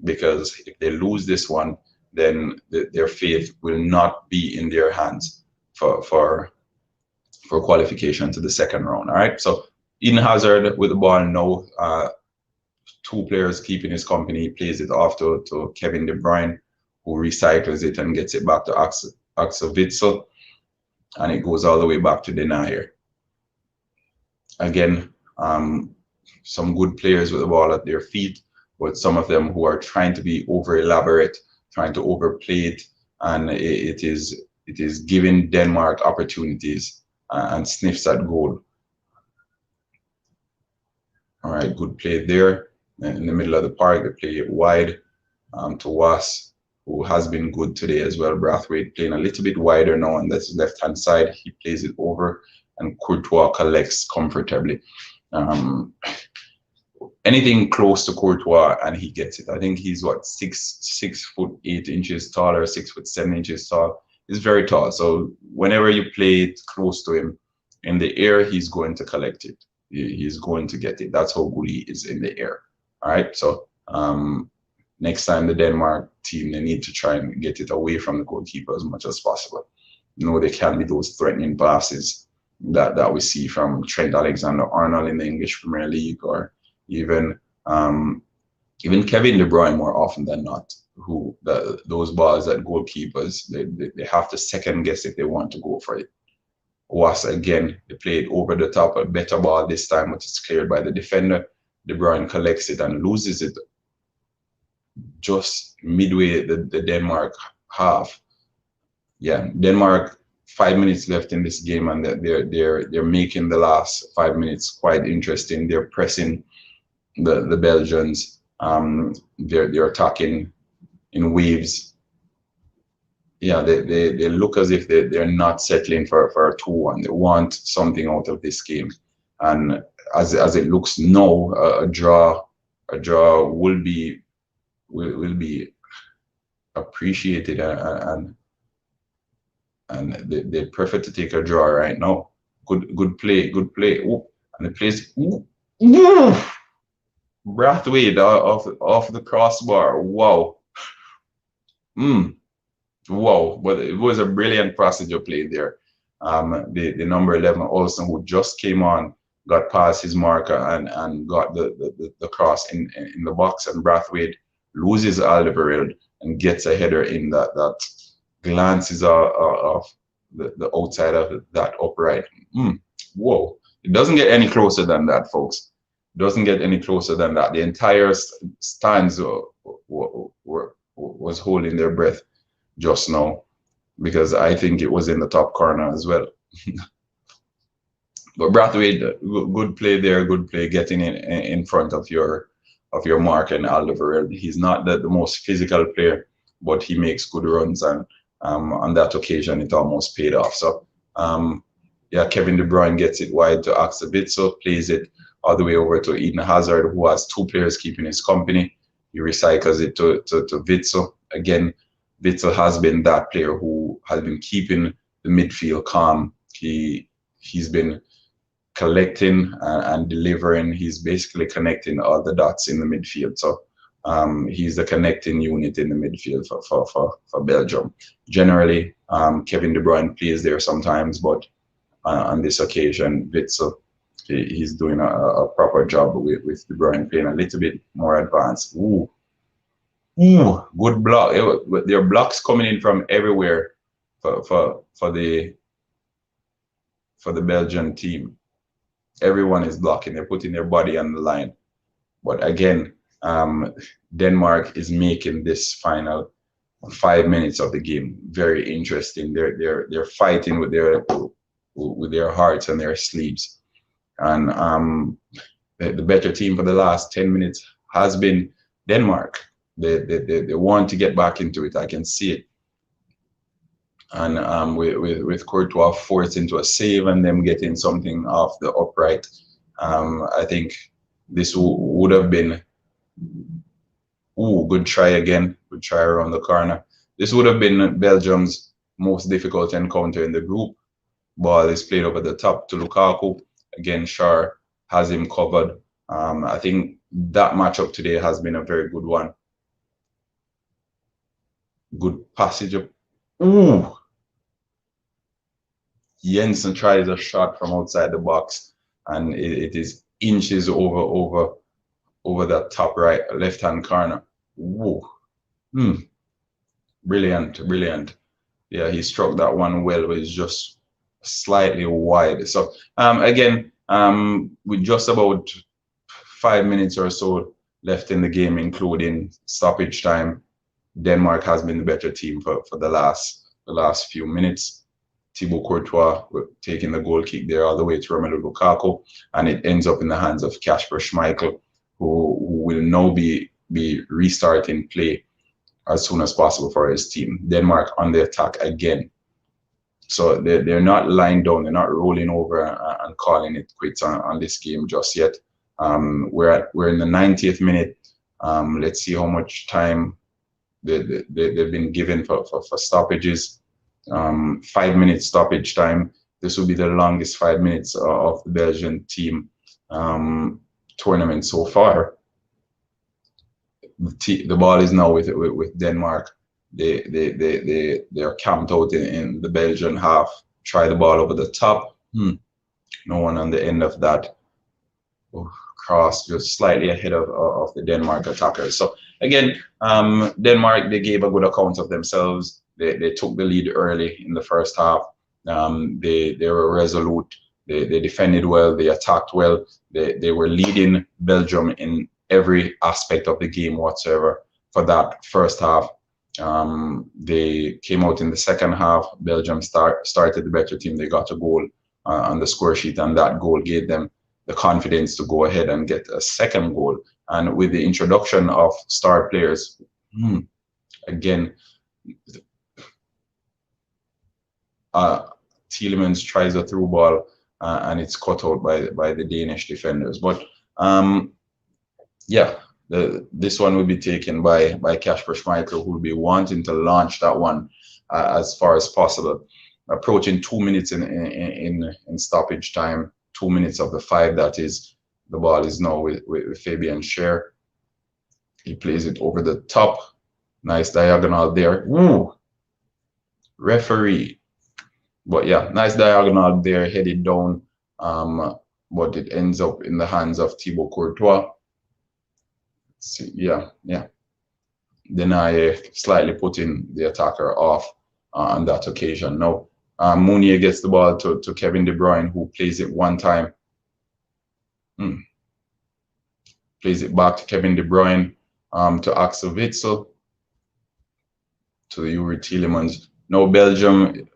because if they lose this one, then their fate will not be in their hands for qualification to the second round. All right, so Eden Hazard with the ball now. 2 players keeping his company. He plays it off to Kevin De Bruyne, who recycles it and gets it back to Axel Witsel, and it goes all the way back to Denayer. Again, some good players with the ball at their feet, but some of them who are trying to be over elaborate, trying to overplay it, and it is giving Denmark opportunities and sniffs at goal. All right, good play there in the middle of the park. They play it wide to Was, who has been good today as well. Braithwaite playing a little bit wider now on this left-hand side. He plays it over, and Courtois collects comfortably. Anything close to Courtois and he gets it. I think he's what, 6'8" tall, or 6'7" tall. He's very tall. So whenever you play it close to him in the air, he's going to collect it. He's going to get it. That's how good he is in the air. All right. So next time the Denmark team, they need to try and get it away from the goalkeeper as much as possible. No, they can't be those threatening passes that we see from Trent Alexander-Arnold in the English Premier League, or even Kevin De Bruyne more often than not, who those balls that goalkeepers, they have to second guess if they want to go for it. Was again, they played over the top, a better ball this time, but it's cleared by the defender. De Bruyne collects it and loses it just midway the Denmark half. Yeah, Denmark, 5 minutes left in this game, and they're making the last 5 minutes quite interesting. They're pressing the Belgians. They're attacking in waves. Yeah, they look as if they're not settling for a 2-1. They want something out of this game. And as it looks now, a draw will be appreciated, and they prefer to take a draw right now. Good play, good play. Ooh, and the place, Brathwaite off the crossbar. Wow. Wow. But it was a brilliant passenger play there. The number 11 Olsen, who just came on, got past his marker and got the cross in the box, and Brathwaite loses Alderweireld and gets a header in that glances off the outside of that upright. Whoa. It doesn't get any closer than that, folks. It doesn't get any closer than that. The entire stands was holding their breath just now, because I think it was in the top corner as well. But Brathwaite, good play there, good play getting in front of your mark and Alderweireld. He's not the most physical player, but he makes good runs, and on that occasion it almost paid off. So yeah, Kevin De Bruyne gets it wide to Axel Witsel, plays it all the way over to Eden Hazard, who has two players keeping his company. He recycles it to Witsel. Again, Witsel has been that player who has been keeping the midfield calm. He's been collecting and delivering. He's basically connecting all the dots in the midfield. So he's the connecting unit in the midfield for Belgium. Generally, Kevin De Bruyne plays there sometimes, but on this occasion, Witsel, he's doing a proper job with De Bruyne playing a little bit more advanced. Ooh, good block. There are blocks coming in from everywhere for the Belgian team. Everyone is blocking. They're putting their body on the line. But again, Denmark is making this final 5 minutes of the game very interesting. They're fighting with their hearts and their sleeves. And the better team for the last 10 minutes has been Denmark. They want to get back into it. I can see it. And with Courtois forced into a save and them getting something off the upright, I think this would have been, good try again, good try around the corner. This would have been Belgium's most difficult encounter in the group. Ball is played over the top to Lukaku. Again, Schär has him covered. I think that matchup today has been a very good one. Good passage of, Jensen tries a shot from outside the box, and it is inches over that top right left hand corner. Brilliant. Yeah, he struck that one well, but it's just slightly wide. So again, with just about 5 minutes or so left in the game, including stoppage time, Denmark has been the better team for the last few minutes. Thibaut Courtois taking the goal kick there all the way to Romelu Lukaku, and it ends up in the hands of Kasper Schmeichel, who will now be restarting play as soon as possible for his team. Denmark on the attack again. So they're not lying down, they're not rolling over and calling it quits on this game just yet. We're in the 90th minute. Let's see how much time they've been given for stoppages. 5 minutes stoppage time. This will be the longest 5 minutes of the Belgian team tournament so far. The ball is now with Denmark. They're camped out in the Belgian half. Try the ball over the top. No one on the end of that. Cross just slightly ahead of the Denmark attackers. So again, Denmark, they gave a good account of themselves. They took the lead early in the first half. They were resolute. They defended well. They attacked well. They were leading Belgium in every aspect of the game whatsoever for that first half. They came out in the second half. Belgium started the better team. They got a goal on the score sheet, and that goal gave them the confidence to go ahead and get a second goal. And with the introduction of star players, again, Tielemans tries a through ball and it's cut out by the Danish defenders. But yeah, this one will be taken by Kasper Schmeichel, who will be wanting to launch that one as far as possible. Approaching 2 minutes in stoppage time, 2 minutes of the 5. That is, the ball is now with Fabian Schär. He plays it over the top. Nice diagonal there. Ooh, referee. But yeah, nice diagonal there, headed down. But it ends up in the hands of Thibaut Courtois. See, yeah. Then I slightly putting the attacker off on that occasion. Now, Mounier gets the ball to Kevin De Bruyne, who plays it one time. Plays it back to Kevin De Bruyne, to Axel Witsel, to Yuri Tielemans. Now Belgium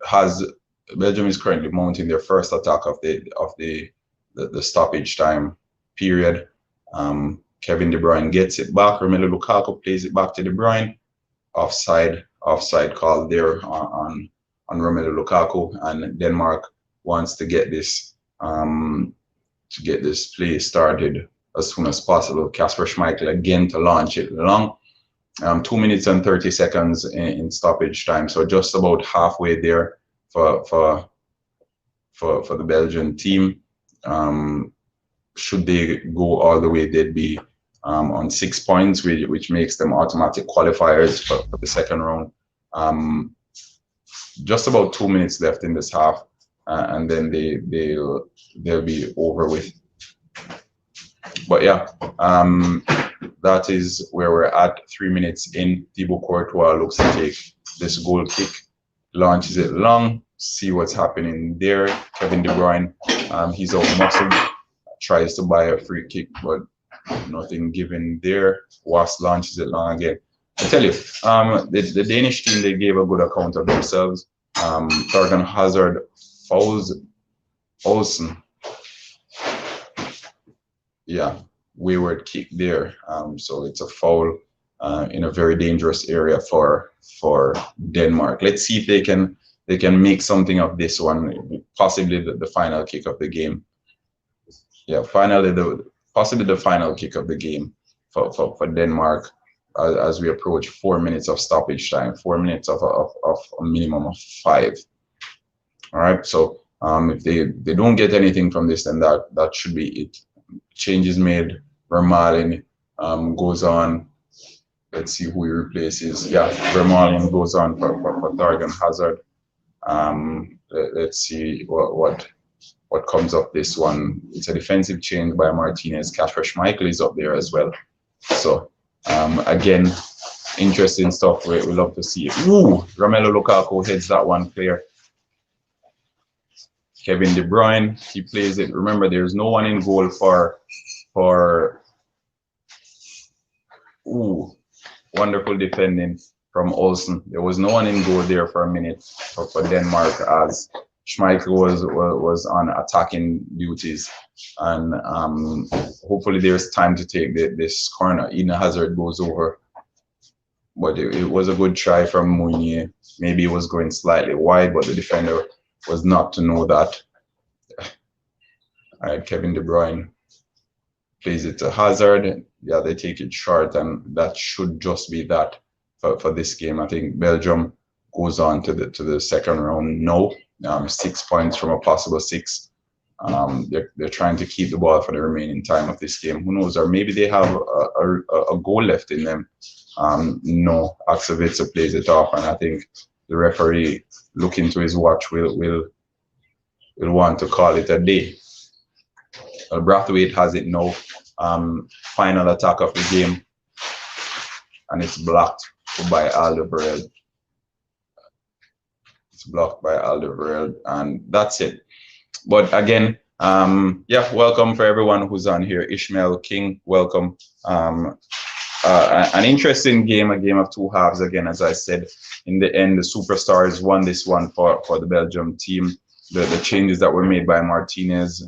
is currently mounting their first attack of the stoppage time period. Kevin De Bruyne gets it back. Romelu Lukaku plays it back to De Bruyne. Offside call there on Romelu Lukaku, and Denmark wants to get this play started as soon as possible. Kasper Schmeichel again to launch it long. 2 minutes and 30 seconds in stoppage time, so just about halfway there for the Belgian team. Should they go all the way, they'd be on 6 points, which makes them automatic qualifiers for the second round. Just about 2 minutes left in this half, and then they'll be over with. But yeah, that is where we're at. 3 minutes in. Thibaut Courtois looks to take this goal kick, launches it long. See what's happening there. Kevin De Bruyne, he's out muscled, tries to buy a free kick, but nothing given there. Was launches it long again. I tell you, the Danish team, they gave a good account of themselves. Thorgan Hazard fouls Olsen. Yeah, wayward kick there. So it's a foul in a very dangerous area for Denmark. Let's see if they can make something of this one, possibly the final kick of the game. Yeah, possibly the final kick of the game for Denmark, as we approach 4 minutes of stoppage time, 4 minutes of a minimum of 5. All right, so if they don't get anything from this, then that should be it. Changes made. Vermaelen goes on. Let's see who he replaces. Yeah, Vermaelen goes on for Thorgan Hazard. Let's see what comes up this one. It's a defensive change by Martinez. Kasper Schmeichel is up there as well. So again, interesting stuff. We love to see it. Ooh, Romelu Lukaku heads that one clear. Kevin De Bruyne, he plays it. Remember, there's no one in goal for wonderful defending from Olsen. There was no one in goal there for a minute for Denmark, as Schmeichel was on attacking duties, and hopefully there's time to take this corner. Eden Hazard goes over, but it was a good try from Mounier. Maybe it was going slightly wide, but the defender was not to know that. All right, Kevin De Bruyne plays it to Hazard. Yeah, they take it short, and that should just be that for this game. I think Belgium goes on to the second round now. 6 points from a possible 6. They're trying to keep the ball for the remaining time of this game. Who knows? Or maybe they have a goal left in them. No, Axel Witsel plays it off, and I think the referee, looking to his watch, will want to call it a day. Brathwaite has it now. Final attack of the game, and it's blocked by Alderweireld. It's blocked by Alderweireld, and that's it. But again, yeah, welcome for everyone who's on here. Ishmael King, welcome. An interesting game, a game of two halves. Again, as I said, in the end, the superstars won this one for the Belgium team. The changes that were made by Martinez,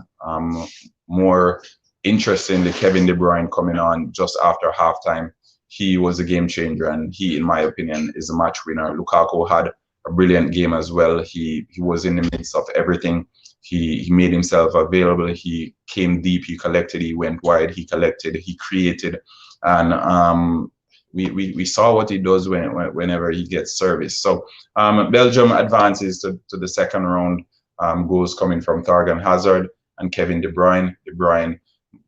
more interestingly, Kevin De Bruyne coming on just after halftime. He was a game changer, and he, in my opinion, is a match winner. Lukaku had a brilliant game as well. He was in the midst of everything. he made himself available. He came deep. He collected. He went wide. He collected. He created, and we saw what he does whenever he gets service. So Belgium advances to the second round. Goals coming from Thorgan Hazard and Kevin De Bruyne. De Bruyne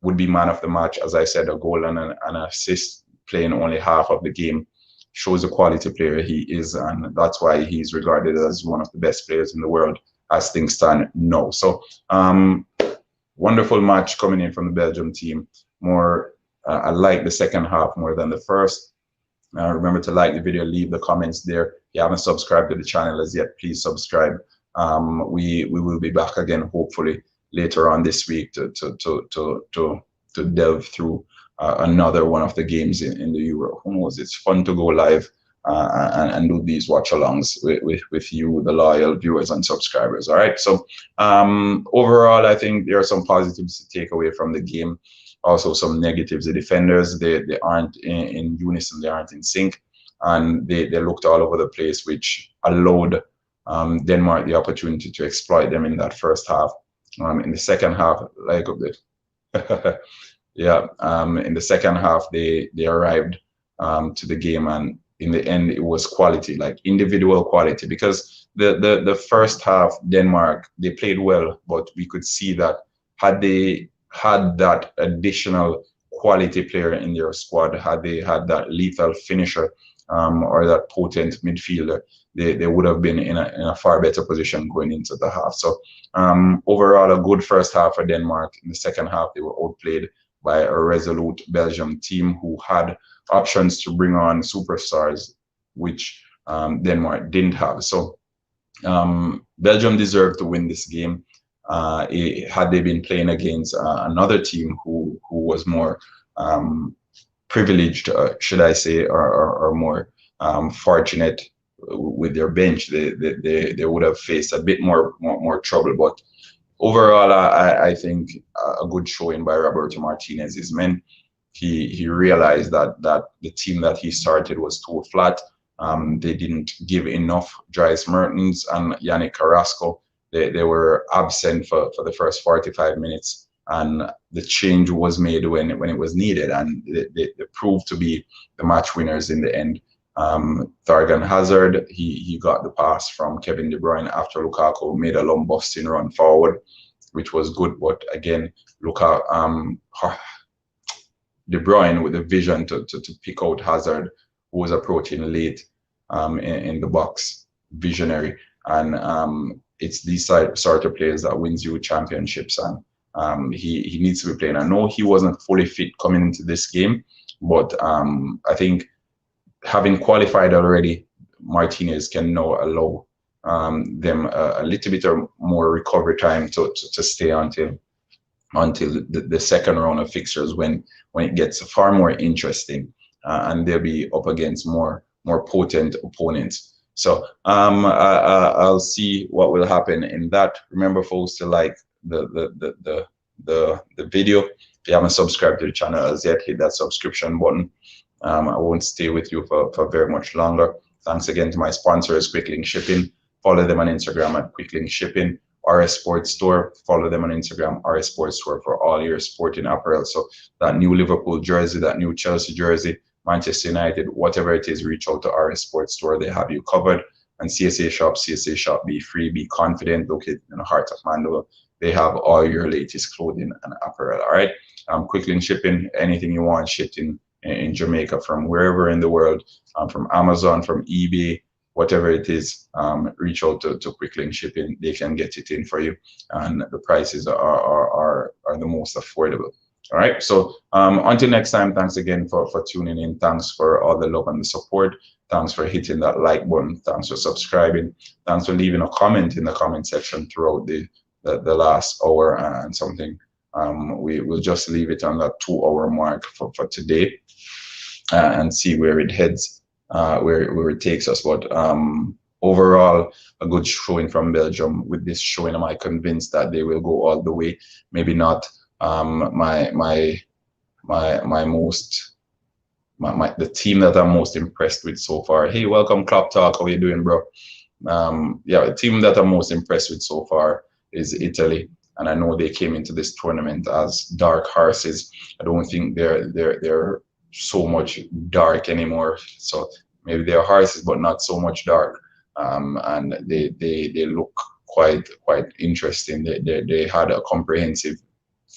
would be man of the match, as I said, a goal and an assist, playing only half of the game. Shows the quality player he is, and that's why he's regarded as one of the best players in the world as things stand now. So wonderful match coming in from the Belgium team. I like the second half more than the first. Remember to like the video, leave the comments there. If you haven't subscribed to the channel as yet, please subscribe. We will be back again, hopefully later on this week to delve through another one of the games in the Euro. Who knows? It's fun to go live and do these watch-alongs with you, the loyal viewers and subscribers. All right. So overall, I think there are some positives to take away from the game. Also, some negatives. The defenders, they aren't in unison. They aren't in sync, and they looked all over the place, which allowed Denmark the opportunity to exploit them in that first half. In the second half, like yeah, in the second half, they arrived to the game, and in the end, it was quality, like individual quality. Because the first half, Denmark, they played well, but we could see that had they had that additional quality player in their squad, had they had that lethal finisher or that potent midfielder, they would have been in a far better position going into the half. So overall, a good first half for Denmark. In the second half, they were outplayed by a resolute Belgium team who had options to bring on superstars, which Denmark didn't have. So Belgium deserved to win this game. Had they been playing against another team who was more privileged, should I say, or more fortunate with their bench, they would have faced a bit more trouble. But overall, I think a good showing by Roberto Martinez's men. He realized that the team that he started was too flat. They didn't give enough. Dries Mertens and Yannick Carrasco, they were absent for the first 45 minutes, and the change was made when it was needed, and they proved to be the match winners in the end. Thorgan Hazard, he got the pass from Kevin De Bruyne after Lukaku made a long busting run forward, which was good. But again, De Bruyne with the vision to pick out Hazard, who was approaching late in the box, visionary. And it's these sort of players that wins you championships, and he needs to be playing. I know he wasn't fully fit coming into this game, but I think having qualified already, Martinez can now allow them a little bit more recovery time to stay until the second round of fixtures, when it gets far more interesting, and they'll be up against more potent opponents. So I'll see what will happen in that. Remember, folks, to like the video. If you haven't subscribed to the channel as yet, hit that subscription button. I won't stay with you for very much longer. Thanks again to my sponsors, Quicklink Shipping. Follow them on Instagram at Quicklink Shipping. RS Sports Store, follow them on Instagram, RS Sports Store, for all your sporting apparel. So that new Liverpool jersey, that new Chelsea jersey, Manchester United, whatever it is, reach out to RS Sports Store. They have you covered. And CSA Shop, be free, be confident, located in the heart of Mandeville. They have all your latest clothing and apparel. All right. Quicklink Shipping, anything you want shipped in Jamaica, from wherever in the world, from Amazon, from eBay, whatever it is, reach out to Quicklink Shipping. They can get it in for you, and the prices are the most affordable. All right. So until next time, thanks again for tuning in. Thanks for all the love and the support. Thanks for hitting that like button. Thanks for subscribing. Thanks for leaving a comment in the comment section throughout the last hour and something. We will just leave it on that 2-hour mark for today, and see where it heads, where it takes us. But overall, a good showing from Belgium. With this showing, am I convinced that they will go all the way? Maybe not. The team that I'm most impressed with so far. Hey, welcome, Club Talk. How you doing, bro? Yeah, the team that I'm most impressed with so far is Italy. And I know they came into this tournament as dark horses. I don't think they're so much dark anymore. So maybe they're horses, but not so much dark. And they look quite interesting. They had a comprehensive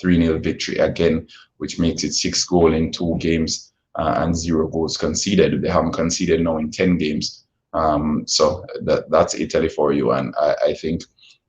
3-0 victory again, which makes it 6 goals in 2 games and 0 goals conceded. They haven't conceded now in 10 games. So that's Italy for you. And I think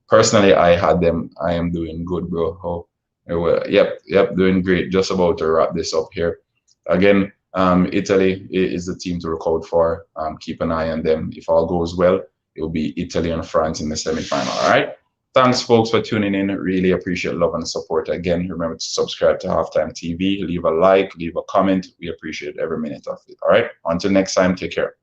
personally, I had them. I am doing good, bro. Oh, yep, doing great. Just about to wrap this up here. Again, Italy is the team to look out for. Keep an eye on them. If all goes well, it will be Italy and France in the semifinal. All right. Thanks, folks, for tuning in. Really appreciate love and support. Again, remember to subscribe to Halftime TV. Leave a like, leave a comment. We appreciate every minute of it. All right. Until next time, take care.